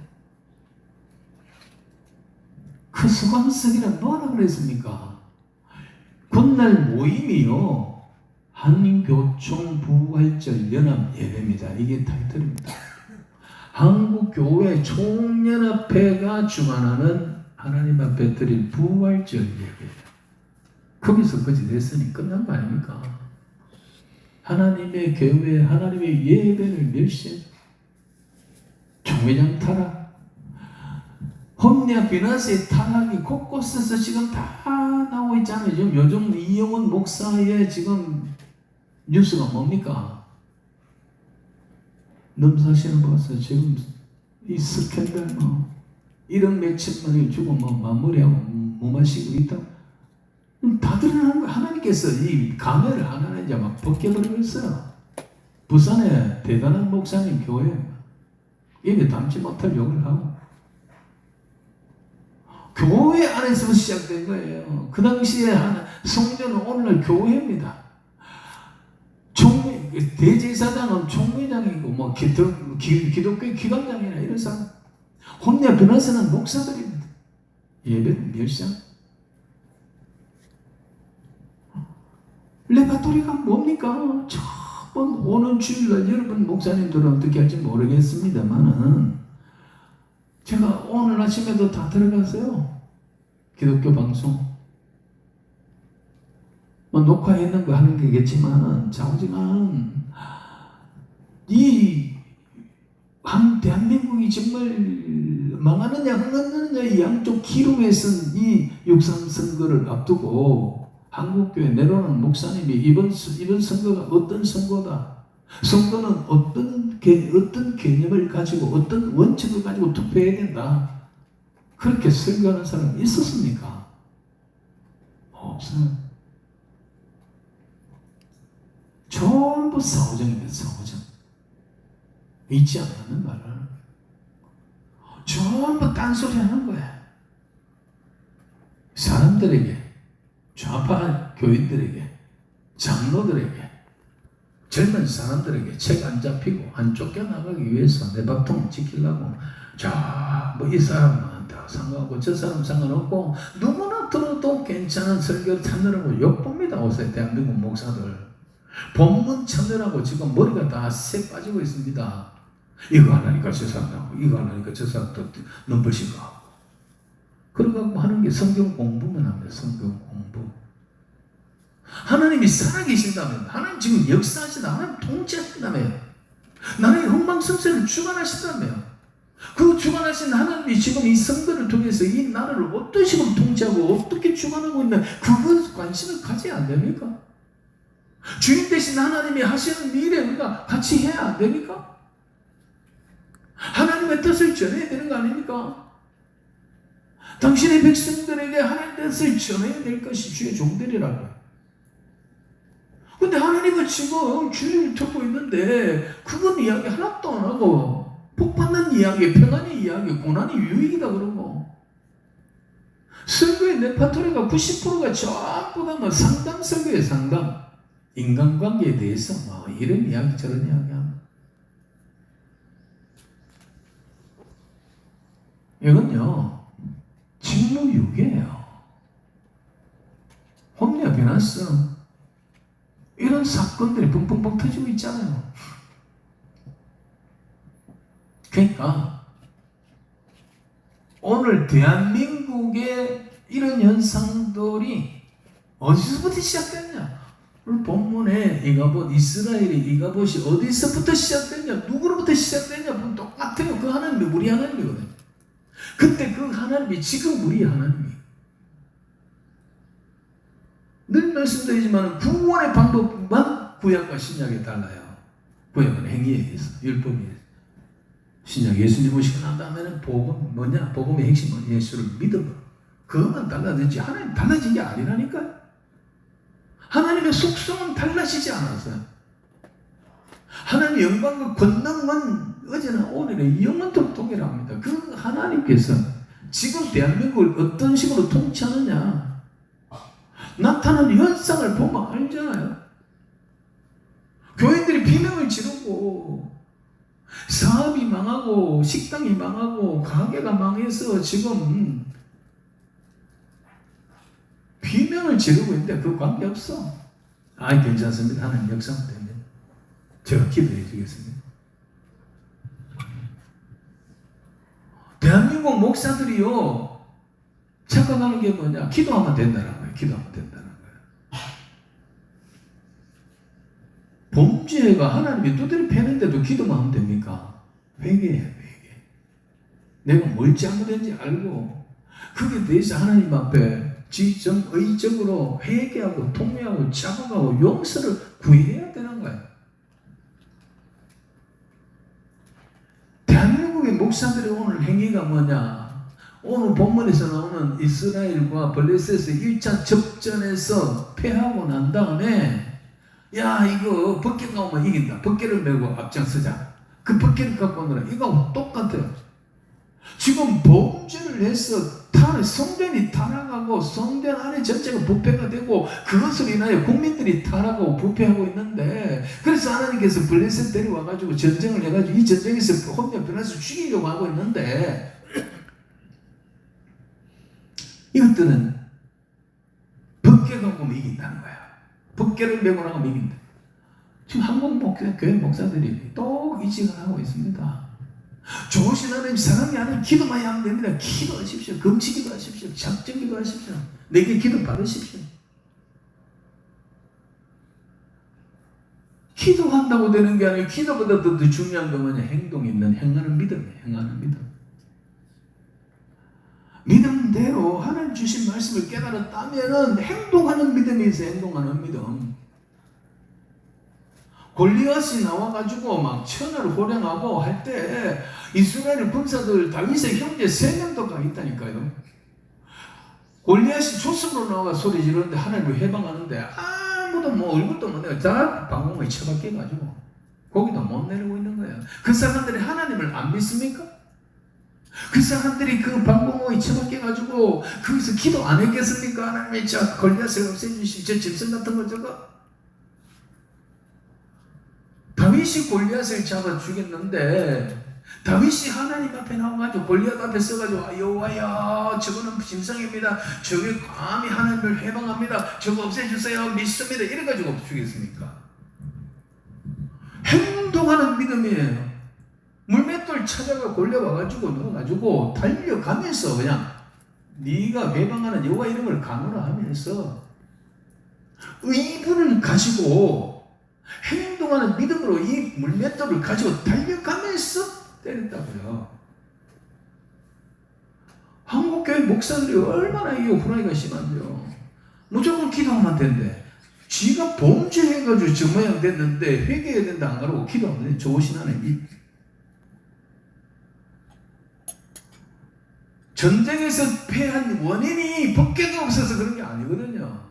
그 수감석이란 뭐라고 그랬습니까? 그날 모임이요. 한교총 부활절 연합 예배입니다. 이게 타이틀입니다. 한국교회 총연합회가 주관하는 하나님 앞에 드릴 부활절 예배예요. 거기서 그지 됐으니 끝난 거 아닙니까? 하나님의 교회, 하나님의 예배를 멸시해. 총회장 타락. 홈리아 비나스의 타락이 곳곳에서 지금 다 나오고 있잖아요. 지금 요즘 이영훈 목사의 지금 뉴스가 뭡니까? 넘사시는 봤어요. 지금 이 스캔들 1억 몇천만이 주고 마무리하고 무마시고 있다. 다 드러나는 거야. 하나님께서 이 가면을 하나는 이제 막 벗겨버리고 있어요. 부산에 대단한 목사님 교회 입에 담지 못할 욕을 하고 교회 안에서 시작된 거예요. 그 당시에 성전은 오늘날 교회입니다. 대제사장은 총회장이고 뭐 기독교 기관장이나 이런 사람, 혼내 변호사는 목사들입니다. 예배는 멸시한. 레파토리가 뭡니까? 처음 오는 주일날 여러분 목사님들은 어떻게 할지 모르겠습니다만은 제가 오늘 아침에도 다 들어갔어요. 기독교 방송. 뭐 녹화했는 거 하는 게겠지만은 자오지간 이 대한민국이 정말 망하느냐 흥하느냐 이 양쪽 기록에 쓴 이 육상 선거를 앞두고 한국교회 내려오는 목사님이 이번 선거가 어떤 선거다. 선거는 어떤 개념을 가지고 어떤 원칙을 가지고 투표해야 된다. 그렇게 설교하는 사람이 있었습니까? 없어요. 전부 사오정입니다. 사오정. 믿지 않는 말을 전부 딴소리 하는 거야. 사람들에게, 좌파 교인들에게, 장로들에게, 젊은 사람들에게 책 안 잡히고 안 쫓겨나가기 위해서 내 밥통 지키려고 뭐 이 사람한테 상관없고 저 사람 상관없고 누구나 들어도 괜찮은 설교를 찾느라고 욕봅니다. 요새 대한민국 목사들 본문 찾느라고 지금 머리가 다 새 빠지고 있습니다. 이거 하나니까 저 사람 나오고 이거 하나니까 저 사람 또 눈부신 거 하고 그러고 하는 게 성경 공부만 합니다. 성경 공부. 하나님이 살아계신다면, 하나님 지금 역사하신다, 하나님 통치하신다면, 나라의 흥망성쇠를 주관하신다면, 그 주관하신 하나님이 지금 이 선거를 통해서 이 나라를 어떤 식으로 통치하고 어떻게 주관하고 있는 그것 관심을 가져야 안 됩니까? 주인 되신 하나님이 하시는 일에 우리가 같이 해야 안 됩니까? 하나님의 뜻을 전해야 되는 거 아닙니까? 당신의 백성들에게 하나님의 뜻을 전해야 될 것이 주의 종들이라고요. 근데 하나님은 지금 주님을 듣고 있는데 그건 이야기 하나도 안 하고 복받는 이야기, 평안의 이야기, 고난이 유익이다 그러고 설교의 레파토리가 90%가 전부 다 뭐 상담 설교의 상담, 인간관계에 대해서 뭐 이런 이야기 저런 이야기 하면 이건요 직무유기예요. 혼내 변화성 이런 사건들이 뻥뻥뻥 터지고 있잖아요. 그러니까 오늘 대한민국의 이런 현상들이 어디서부터 시작됐냐? 오늘 본문에 이스라엘의 이가봇이 어디서부터 시작됐냐? 누구로부터 시작됐냐? 보면 똑같아요. 그 하나님이 우리 하나님이거든요. 그때 그 하나님이 지금 우리 하나님이 늘 말씀드리지만 구원의 방법만 구약과 신약에 달라요. 구약은 행위에 의해서, 율법에 의해서. 신약 예수님 오시고 난 다음에는 복음 뭐냐? 복음의 핵심은 예수를 믿음. 그것만 달라지지 하나님 달라진 게 아니라니까요. 하나님의 속성은 달라지지 않았어요. 하나님의 영광과 권능은 어제나 오늘의 영원토록 동일합니다. 그 하나님께서 지금 대한민국을 어떤 식으로 통치하느냐 나타나는 현상을 보면 알잖아요. 교인들이 비명을 지르고 사업이 망하고 식당이 망하고 가게가 망해서 지금 비명을 지르고 있는데 그 관계없어. 괜찮습니다. 하나님 역사하면 됩니다. 제가 기도해 주겠습니다. 대한민국 목사들이요 착각하는 게 뭐냐? 기도하면 된다는 거예요. 기도하면 된다는 거예요. 범죄가 하나님이 두드려 패는데도 기도만 하면 됩니까? 회개해요. 회개. 내가 뭘 잘못했는지 알고 그게 대해서 하나님 앞에 지정의적으로 회개하고 통회하고 자복하고 용서를 구해야 되는 거예요. 대한민국의 목사들의 오늘 행위가 뭐냐? 오늘 본문에서 나오는 이스라엘과 블레셋의 1차 접전에서 패하고 난 다음에 야 이거 벗개 나오면 이긴다. 벗개를 메고 앞장서자. 그 벗기를 갖고 오느라 이거 똑같아요. 지금 범죄를 해서 성전이 타락하고 성전 안에 전체가 부패가 되고 그것으로 인하여 국민들이 타락하고 부패하고 있는데, 그래서 하나님께서 블레셋 데려와가지고 전쟁을 해가지고 이 전쟁에서 혼자 변해서 죽이려고 하고 있는데, 이것들은 법궤가 오면 이긴다는 거야. 법궤를 메고 나가면 이긴다. 지금 한국 교회 목사들이 또 이 짓을 하고 있습니다. 좋으신 하나님 사랑이 하나님 기도만 하면 됩니다. 기도하십시오. 금치기도 하십시오. 작정기도 하십시오. 내게 기도 받으십시오. 기도한다고 되는 게 아니고 기도보다 더 중요한 건 뭐냐? 행동이 있는 행하는 믿음이에요. 행하는 믿음. 믿음대로 하나님 주신 말씀을 깨달았다면 행동하는 믿음이 있어요. 행동하는 믿음. 골리앗이 나와가지고 막 천하를 호령하고 할 때 이스라엘 군사들 다윗의 형제 3명도 가 있다니까요. 골리앗이 조승으로 나와 소리 지르는데 하나님을 해방하는데 아무도 뭐 얼굴도 못 내고 다 방공에 처박혀가지고 거기도 못 내리고 있는 거예요. 그 사람들이 하나님을 안 믿습니까? 그 사람들이 그 방공호에 처박혀가지고 거기서 기도 안 했겠습니까? 하나님이 저 골리앗을 없애주시고 저 짐승 같은 거 저거. 다윗이 골리앗을 잡아 죽였는데 다윗이 하나님 앞에 나와가지고 골리앗 앞에 서가지고 여호와여 저거는 짐승입니다. 저게 감히 하나님을 해방합니다. 저거 없애주세요. 믿습니다. 이래가지고 죽였습니까? 행동하는 믿음이에요. 물맷돌 찾아가 골려와가지고 넣어가지고 달려가면서 그냥 네가 해방하는 여호와 이름을 가노라 하면서 의분을 가지고 행동하는 믿음으로 이 물맷돌을 가지고 달려가면서 때렸다고요. 한국교회 목사들이 얼마나 이 호랑이가 심한데요. 무조건 기도하면 된대. 지가 범죄해가지고 저 모양 됐는데 회개해야 된다 안 가라고 기도하면 돼. 좋으신 하나님. 전쟁에서 패한 원인이 법궤가 없어서 그런 게 아니거든요.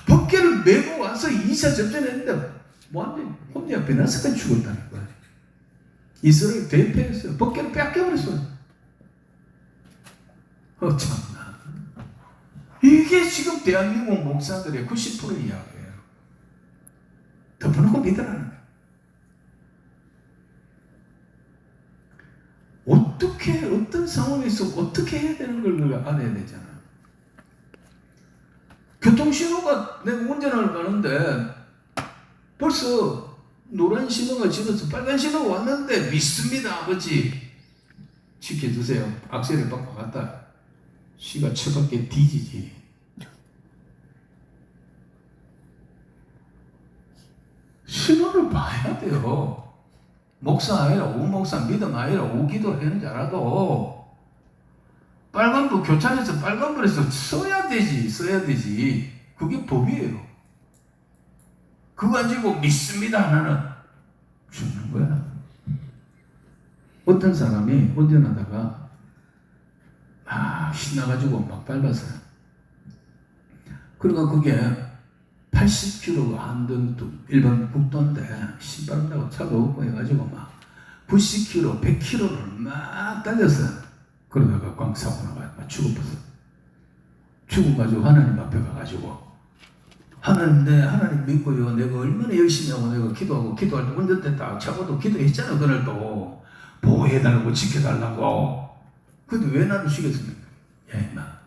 법궤를 메고 와서 2차 접전했는데 완전히 혼자 베나스까지 죽었다는 거예요. 이스라엘 대패했어요. 법궤를 뺏겨버렸어요. 참나. 이게 지금 대한민국 목사들의 90% 이야기예요. 덮어놓고 믿으라는 거예요. 어떻게 어떤 상황에서 어떻게 해야 되는 걸 알아야 되잖아요. 교통신호가 내가 운전을 가는데 벌써 노란 신호가 지나서 빨간 신호가 왔는데 믿습니다 아버지 지켜주세요. 악셀을 빡 박았다. 씨가 처박게 뒤지지. 신호를 봐야 돼요. 목사 아니라 우목사 믿음 아니라 우기도 하는 줄 알아도 빨간불 교차에서 빨간불에서 써야 되지. 그게 법이에요. 그거 가지고 믿습니다 하나는 죽는 거야. 어떤 사람이 운전하다가 신나가지고 막 밟았어요. 그러니까 그게 80km 안전 일반 국도인데 신바른다고 차도 없고 해가지고 막 90km, 100km를 막 달렸어요. 그러다가 꽝 사고 나가지고 죽어버렸어요. 죽어가지고 하나님 앞에 가가지고 하나님 믿고요. 내가 얼마나 열심히 하고 내가 기도하고 기도할 때 운전대 딱 차고도 기도했잖아. 그날도 보호해달라고 지켜달라고. 근데 왜 나를 죽였습니까? 야 임마,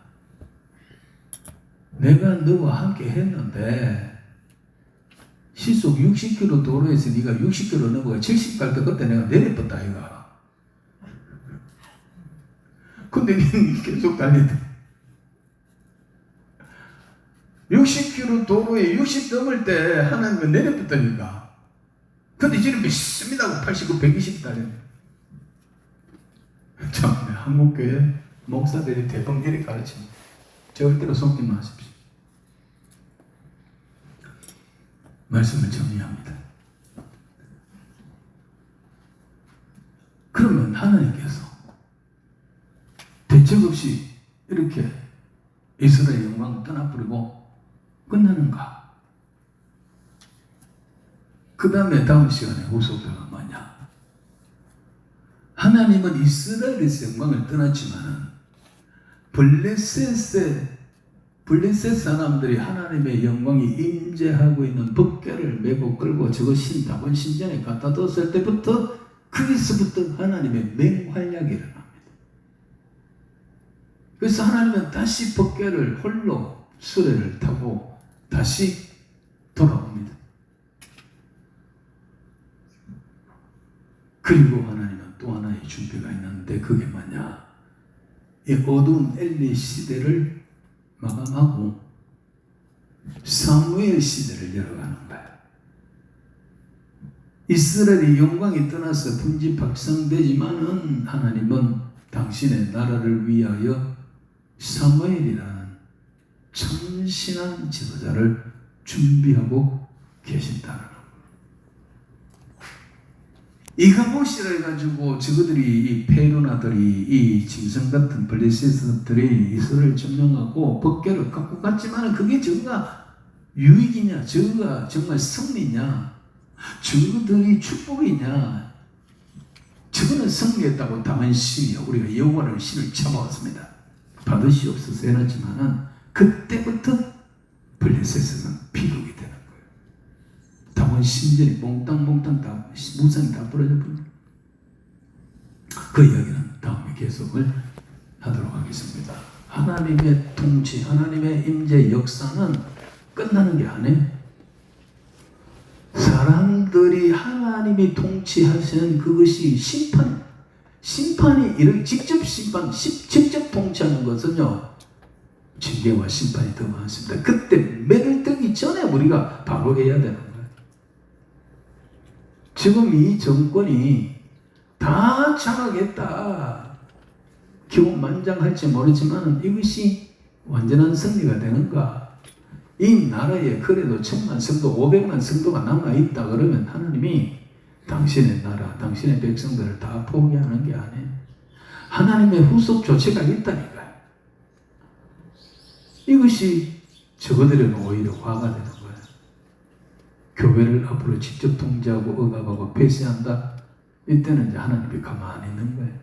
내가 너와 함께 했는데 시속 60km 도로에서 네가 60km 넘어가 70 갈 때 그때 내가 내려봤다 이가. 근데 니 계속 달린다. 60km 도로에 60 넘을 때 하나님은 내려봤다니까. 근데 지금 믿습니다 하고 89, 120 달렸네. 참, 한국교회 목사들이 대범죄를 가르칩니다. 절대로 속지 마십시오. 말씀을 정리합니다. 그러면 하나님께서 대책 없이 이렇게 이스라엘 영광을 떠나버리고 끝나는가? 그 다음에 다음 시간에 후속도가 뭐냐? 하나님은 이스라엘에서 영광을 떠났지만 블레셋 사람들이 하나님의 영광이 임재하고 있는 법궤를 메고 끌고 저거 다본 신전에 갖다 뒀을 때부터 거기서부터 하나님의 맹활약이 일어납니다. 그래서 하나님은 다시 법궤를 홀로 수레를 타고 다시 돌아옵니다. 그리고 하나님은 또 하나의 준비가 있는데 그게 뭐냐? 이 어두운 엘리 시대를 마감하고 사무엘 시대를 열어가는 거야. 이스라엘이 영광이 떠나서 분지박상되지만은 하나님은 당신의 나라를 위하여 사무엘이라는 참신한 지도자를 준비하고 계신다는 거예요. 이가봇이라 해가지고 저거들이 이 페루나들이 이 짐승 같은 블레셋들이 이스라엘 점령하고 법궤를 갖고 갔지만 그게 저거가 유익이냐, 저거가 정말 승리냐, 저거들이 축복이냐, 저거는 승리했다고 다만 신이요. 우리가 여호와를 신을 쳐먹었습니다. 받으시옵소서 해놨지만은 그때부터 블레셋은 비극이 되는 거예요. 다원 신전이 몽땅 다 무상이 다 부러져 버립니다. 그 이야기는 다음에 계속을 하도록 하겠습니다. 하나님의 통치, 하나님의 임재 역사는 끝나는 게 아니에요. 사람들이 하나님이 통치하시는 그것이 심판이 이렇게 직접 통치하는 것은요, 징계와 심판이 더 많습니다. 그때 매를 들기 전에 우리가 바로 해야 되는 거예요. 지금 이 정권이 다 장악했다, 기원만장할지 모르지만 이것이 완전한 승리가 되는가? 이 나라에 그래도 1000만 성도, 500만 성도가 남아있다 그러면 하나님이 당신의 나라, 당신의 백성들을 다 포기하는 게 아니에요. 하나님의 후속 조치가 있다니까요. 이것이 저거들은 오히려 화가 되는 거예요. 교회를 앞으로 직접 통제하고 억압하고 폐쇄한다. 이때는 이제 하나님이 가만히 있는 거예요.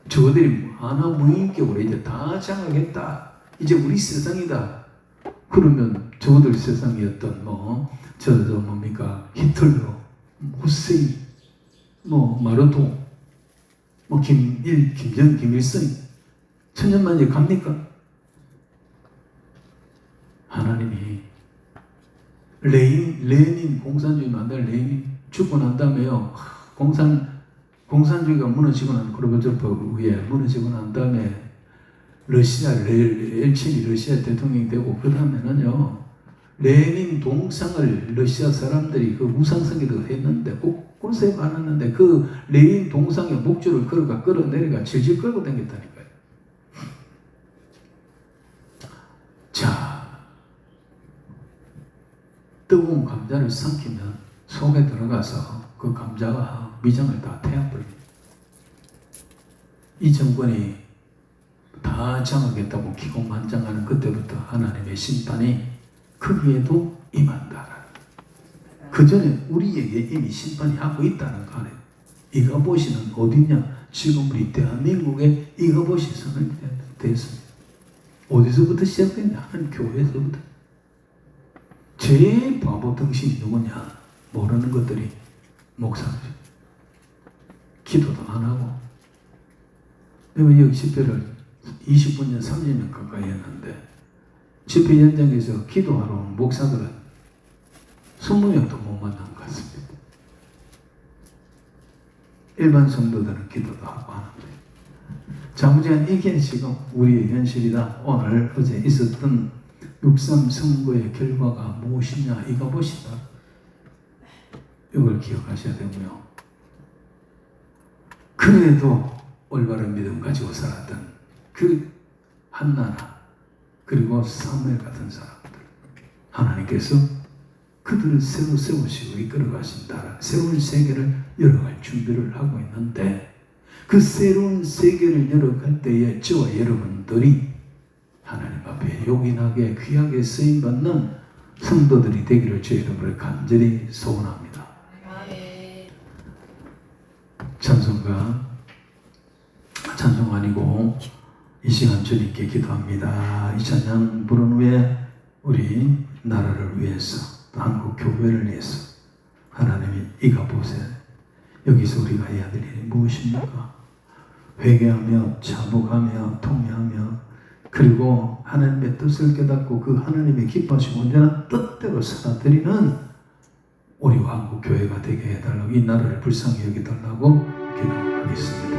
저거들이 하나 무인격으로 이제 다 장악했다. 이제 우리 세상이다. 그러면 저들 세상이었던 뭡니까? 히틀러, 후세인, 마르도, 김정은, 김일성, 천년만에 갑니까? 하나님이 레닌 공산주의 만들 레닌 죽고 난 다음에요. 공산주의가 무너지고 난 고르바초프 위에 무너지고 난 다음에 엘친이 러시아 대통령이 되고 그 다음에는요, 레닌 동상을 러시아 사람들이 그 우상숭배를 했는데 곳곳에 많았는데 그 레닌 동상에 목줄을 끌어내려가 질질 끌고 다녔다니까요. 자, 뜨거운 감자를 삼키면 속에 들어가서 그 감자가 위장을 다 태워버립니다. 이 정권이 다 장악했다고 기고만장하는 그때부터 하나님의 심판이 크기에도 임한다. 그 전에 우리에게 이미 심판이 하고 있다는 거 아니에요. 이가봇이는 어디냐? 지금 우리 대한민국에 이가봇이 선언됐습니다. 어디서부터 시작됐냐? 한 교회에서부터. 제일 바보 등신이 누구냐? 모르는 것들이 목사들. 기도도 안 하고. 내가 여기 집회를 20년, 30년 가까이 했는데 집회 현장에서 기도하러 온 목사들은 20명도 못 만난 것 같습니다. 일반 성도들은 기도도 하고 하는데, 자무지간 이게 지금 우리의 현실이다. 오늘 어제 있었던 6.3 선거의 결과가 무엇이냐? 이가봇이다. 이걸 기억하셔야 되고요. 그래도 올바른 믿음 가지고 살았던 그 한나라, 그리고 사무엘 같은 사람들, 하나님께서 그들을 새로 세우시고 이끌어 가신다. 새로운 세계를 열어갈 준비를 하고 있는데, 그 새로운 세계를 열어갈 때에 저와 여러분들이 하나님 앞에 요긴하게 귀하게 쓰임받는 성도들이 되기를 저 여러분을 간절히 소원합니다. 찬송가 이 시간 주님께 기도합니다. 이 찬양 부른 후에 우리 나라를 위해서 또 한국 교회를 위해서 하나님이 이가 보세요. 여기서 우리가 해야 될 일이 무엇입니까? 회개하며 자복하며 통회하며 그리고 하나님의 뜻을 깨닫고 그 하나님의 기뻐하시고 온전한 뜻대로 살아드리는 우리 한국 교회가 되게 해달라고, 이 나라를 불쌍히 여기달라고 기도하겠습니다.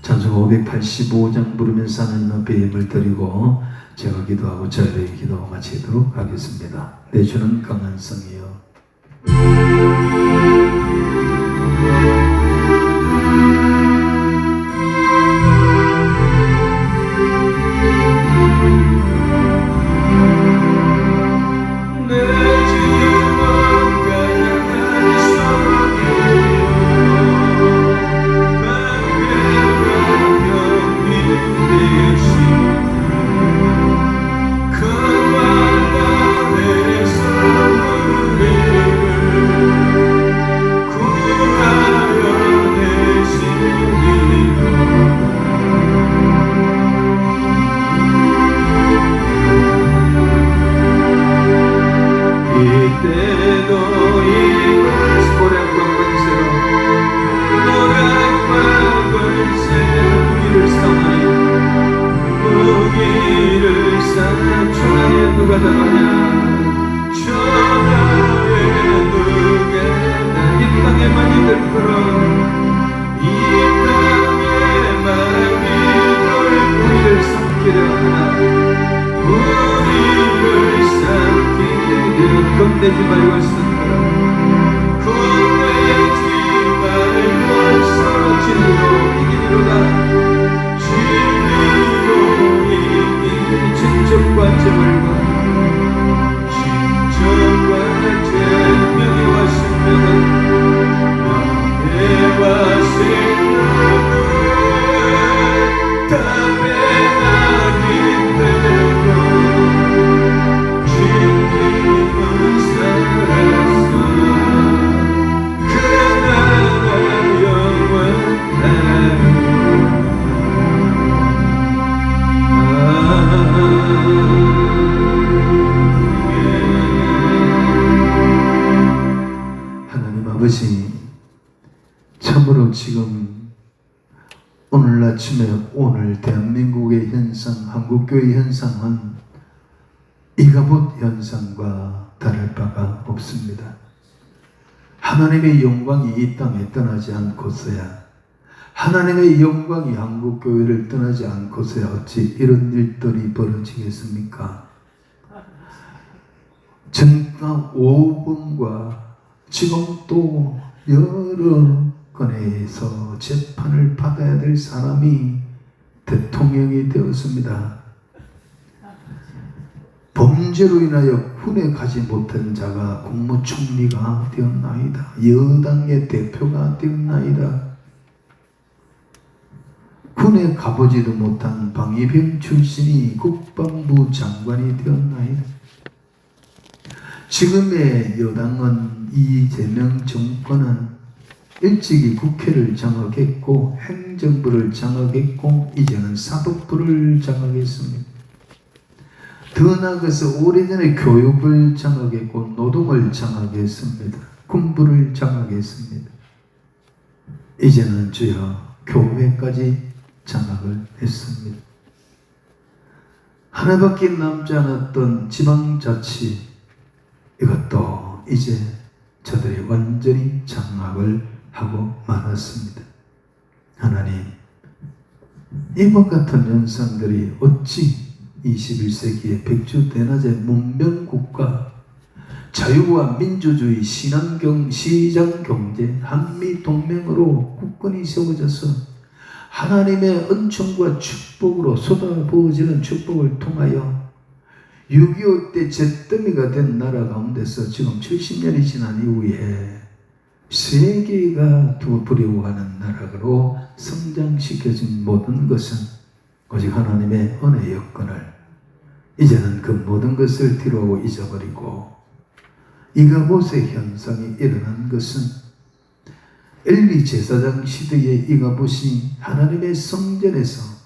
찬송 585장 부르면서 하나님 앞에 예물 드리고 제가 기도하고 저희의 기도 마치도록 하겠습니다. 내 주는 강한 성이요 겁내지 말고 쓴다. 겁내지 말고 서로 진리로 이기리로다. 진리로 이기니 진정과 재물과 생명과 생명은 너와 생명은 담에 아닌 대로 주님은 살았어. 그나라 영원하리. 아버지, 참으로 지금 오늘 아침에 오늘 대한민국의 현상, 한국교회 현상은 이가봇 현상과 다를 바가 없습니다. 하나님의 영광이 이 땅에 떠나지 않고서야, 하나님의 영광이 한국교회를 떠나지 않고서야 어찌 이런 일들이 벌어지겠습니까? 정당 5분과 지금 또 여러 건에서 재판을 받아야 될 사람이 대통령이 되었습니다. 범죄로 인하여 군에 가지 못한 자가 국무총리가 되었나이다. 여당의 대표가 되었나이다. 군에 가보지도 못한 방위병 출신이 국방부 장관이 되었나이다. 지금의 여당은 이재명 정권은 일찍이 국회를 장악했고 행정부를 장악했고 이제는 사법부를 장악했습니다. 더 나아가서 오래전에 교육을 장악했고 노동을 장악했습니다. 군부를 장악했습니다. 이제는 주여 교회까지 장악을 했습니다. 하나밖에 남지 않았던 지방자치, 이것도 이제 저들이 완전히 장악을 하고 말았습니다. 하나님, 이와 같은 현상들이 어찌 21세기의 백주대낮의 문명국가, 자유와 민주주의, 신앙경, 시장경제, 한미동맹으로 국권이 세워져서 하나님의 은총과 축복으로 쏟아부어지는 축복을 통하여 6.25 때 잿더미가 된 나라 가운데서 지금 70년이 지난 이후에 세계가 두려워하는 나라로 성장시켜진 모든 것은 오직 하나님의 은혜의 여건을 이제는 그 모든 것을 뒤로 잊어버리고 이가봇의 현상이 일어난 것은 엘리 제사장 시대의 이가봇이 하나님의 성전에서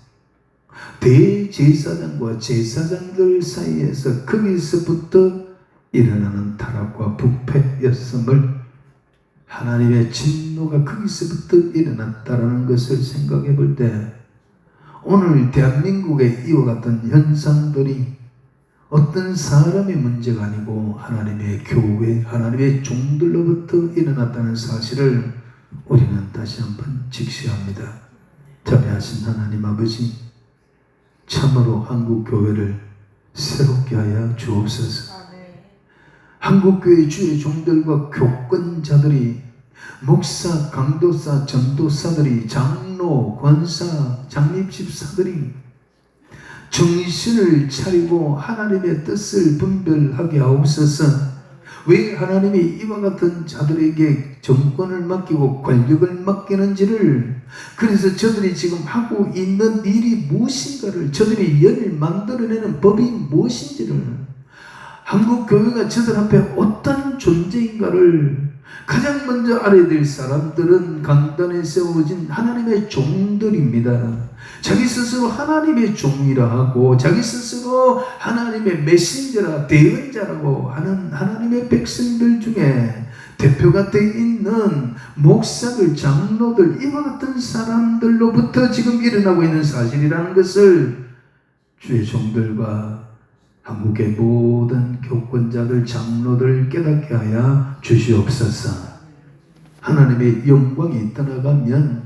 대제사장과 제사장들 사이에서 거기서부터 일어나는 타락과 부패였음을, 하나님의 진노가 거기서부터 일어났다라는 것을 생각해 볼 때 오늘 대한민국의 이와 같은 현상들이 어떤 사람의 문제가 아니고 하나님의 교회, 하나님의 종들로부터 일어났다는 사실을 우리는 다시 한번 직시합니다. 자비하신 하나님 아버지, 참으로 한국교회를 새롭게 하여 주옵소서. 한국교회 주의 종들과 교권자들이, 목사, 강도사, 전도사들이, 장로, 권사, 장립집사들이 정신을 차리고 하나님의 뜻을 분별하게 하옵소서. 왜 하나님이 이와 같은 자들에게 정권을 맡기고 권력을 맡기는지를, 그래서 저들이 지금 하고 있는 일이 무엇인가를, 저들이 연일 만들어내는 법이 무엇인지를, 한국교회가 저들 앞에 어떤 존재인가를 가장 먼저 알아야 될 사람들은 강단에 세워진 하나님의 종들입니다. 자기 스스로 하나님의 종이라 하고 자기 스스로 하나님의 메신저라, 대언자라고 하는 하나님의 백성들 중에 대표가 되어 있는 목사들, 장로들, 이와 같은 사람들로부터 지금 일어나고 있는 사실이라는 것을 주의 종들과 한국의 모든 교권자들, 장로들 깨닫게 하여 주시옵소서. 하나님의 영광이 떠나가면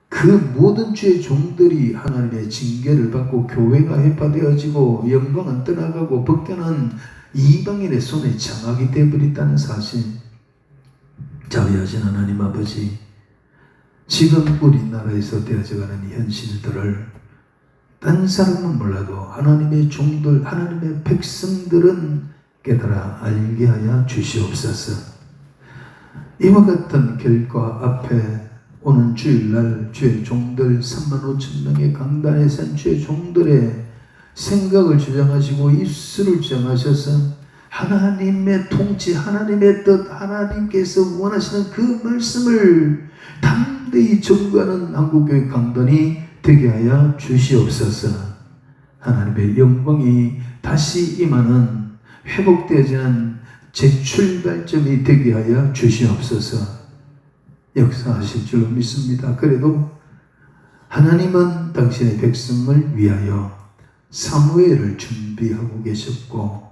그 모든 주의 종들이 하나님의 징계를 받고 교회가 해파되어지고 영광은 떠나가고 벗겨난 이방인의 손에 장악이 되어버렸다는 사실. 자비하신 하나님 아버지, 지금 우리나라에서 되어져가는 현실들을 딴 사람은 몰라도 하나님의 종들, 하나님의 백성들은 깨달아 알게 하여 주시옵소서. 이와 같은 결과 앞에 오는 주일날 주의 종들 35,000명의 강단에 선 주의 종들의 생각을 주장하시고 입술을 주장하셔서 하나님의 통치, 하나님의 뜻, 하나님께서 원하시는 그 말씀을 담대히 전구하는 한국교회 강단이 되게 하여 주시옵소서. 하나님의 영광이 다시 임하는, 회복되어지는 재출발점이 되게 하여 주시옵소서. 역사하실 줄로 믿습니다. 그래도 하나님은 당신의 백성을 위하여 사무엘을 준비하고 계셨고,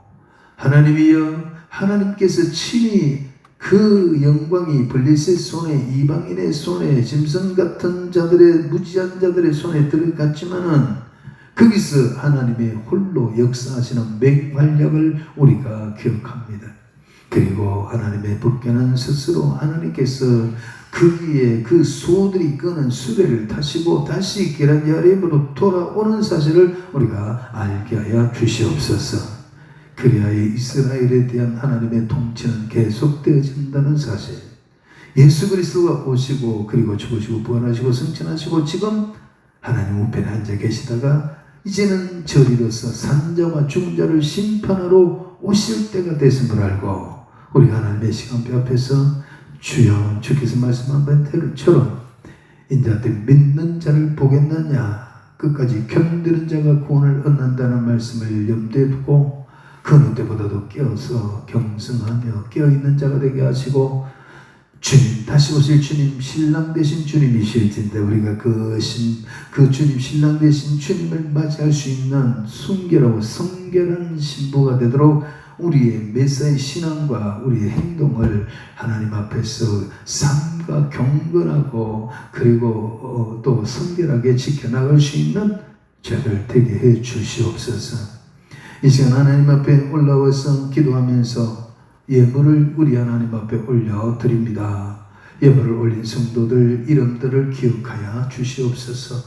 하나님이여, 하나님께서 친히 그 영광이 블레셋 손에, 이방인의 손에, 짐승 같은 자들의, 무지한 자들의 손에 들어갔지만은 거기서 하나님의 홀로 역사하시는 맹활약을 우리가 기억합니다. 그리고 하나님의 법궤는 스스로 하나님께서 거기에 그 소들이 끄는 수레를 타시고 다시 게라 야림으로 돌아오는 사실을 우리가 알게 하여 주시옵소서. 그리하여 이스라엘에 대한 하나님의 통치는 계속되어진다는 사실, 예수 그리스도가 오시고 그리고 죽으시고 부활하시고 승천하시고 지금 하나님 우편에 앉아 계시다가 이제는 저리로서 산자와 죽은 자를 심판하러 오실 때가 됐음을 알고 우리가 하나님의 시간표 앞에서 주여, 주께서 말씀한 바처럼 인자들 믿는 자를 보겠느냐, 끝까지 견디는 자가 구원을 얻는다는 말씀을 염두에 두고 그 어느 때보다도 깨어서 경성하며 깨어있는 자가 되게 하시고, 주님, 다시 오실 주님, 신랑 되신 주님이실진데 우리가 그 주님, 신랑 되신 주님을 맞이할 수 있는 순결하고 성결한 신부가 되도록 우리의 메시아의 신앙과 우리의 행동을 하나님 앞에서 삶과 경건하고 그리고 또 성결하게 지켜나갈 수 있는 자들 되게 해 주시옵소서. 이 시간 하나님 앞에 올라와서 기도하면서 예물을 우리 하나님 앞에 올려드립니다. 예물을 올린 성도들 이름들을 기억하여 주시옵소서.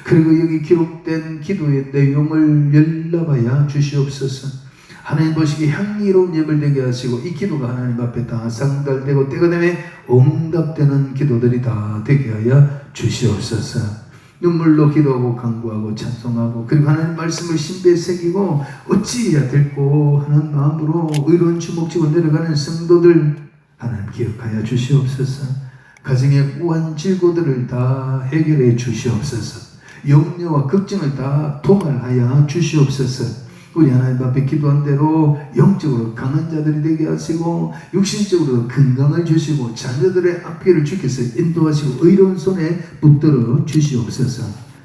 그리고 여기 기록된 기도의 내용을 열람하여 주시옵소서. 하나님 보시기에 향기로운 예물 되게 하시고 이 기도가 하나님 앞에 다 상달되고 때가 되면 응답되는 기도들이 다 되게 하여 주시옵소서. 눈물로 기도하고 간구하고 찬송하고 그리고 하나님 말씀을 신비에 새기고 어찌해야 될고 하는 마음으로 의로운 주먹 쥐고 내려가는 성도들 하나님 기억하여 주시옵소서. 가정의 우한 질고들을 다 해결해 주시옵소서. 염려와 걱정을 다 도말하여 주시옵소서. 우리 하나님 앞에 기도한 대로 영적으로 강한 자들이 되게 하시고 육신적으로 건강을 주시고 자녀들의 앞길을 주께서 인도하시고 의로운 손에 붙들어 주시옵소서.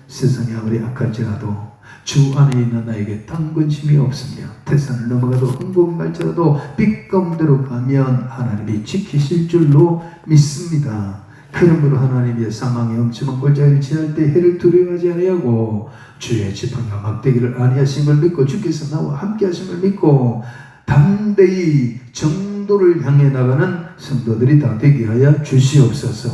세상이 아무리 악할지라도 주 안에 있는 나에게 딴 관심이 없으며 태산을 넘어가도 흥곡 갈지라도 빛 가운데로 가면 하나님이 지키실 줄로 믿습니다. 그러므로 하나님의 사망의 엄침한 골짜기를 지날 때 해를 두려워하지 아니하고 주의 지팡이와 막대기를 아니하신 걸 믿고 주께서 나와 함께 하심을 믿고 담대히 정도를 향해 나가는 성도들이 다 되게 하여 주시옵소서.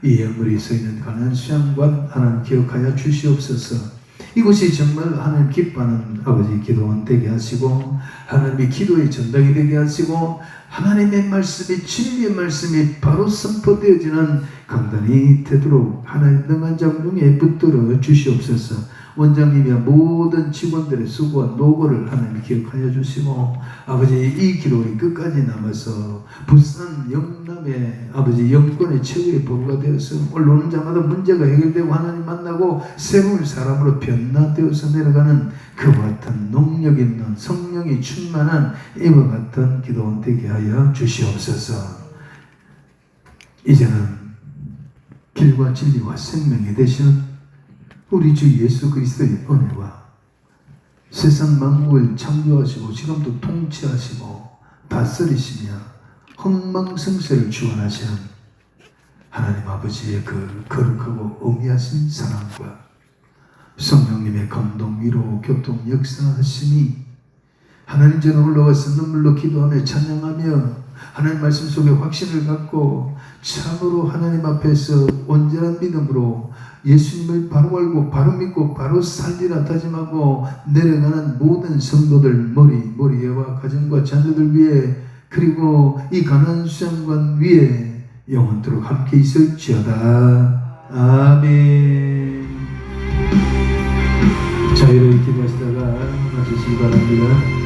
이 예물이 서있는 가난한 수양관 하나님 기억하여 주시옵소서. 이곳이 정말 하나님 기뻐하는 아버지 기도원 되게 하시고 하나님의 기도의 전당이 되게 하시고 하나님의 말씀이 진리의 말씀이 바로 선포되어지는 강단이 되도록 하나님 능한 장중에 붙들어 주시옵소서. 원장님이야 모든 직원들의 수고와 노고를 하나님 기억하여 주시고 아버지 이 기록이 끝까지 남아서 부산 영남의 아버지 영권의 최고의 보루가 되어서 올라오는 자마다 문제가 해결되고 하나님 만나고 새로운 사람으로 변화되어서 내려가는 그와 같은 능력 있는 성령이 충만한 이와 같은 기도원 되게 하여 주시옵소서. 이제는 길과 진리와 생명이 되시는 우리 주 예수 그리스도의 은혜와 세상 만국을 창조하시고 지금도 통치하시고 다스리시며 흥망성쇠를 주관하시는 하나님 아버지의 그 거룩하고 엄미하신 사랑과 성령님의 감동, 위로, 교통, 역사하심이 하나님 전에 올라와서 눈물로 기도하며 찬양하며 하나님 말씀 속에 확신을 갖고 참으로 하나님 앞에서 온전한 믿음으로 예수님을 바로 알고 바로 믿고 바로 살리라 다짐하고 내려가는 모든 성도들 머리와 가정과 자녀들 위해 그리고 이 가난한 수양관 위에 영원토록 함께 있을지어다. 아멘. 자유로이 기도하시다가 마치시기 바랍니다.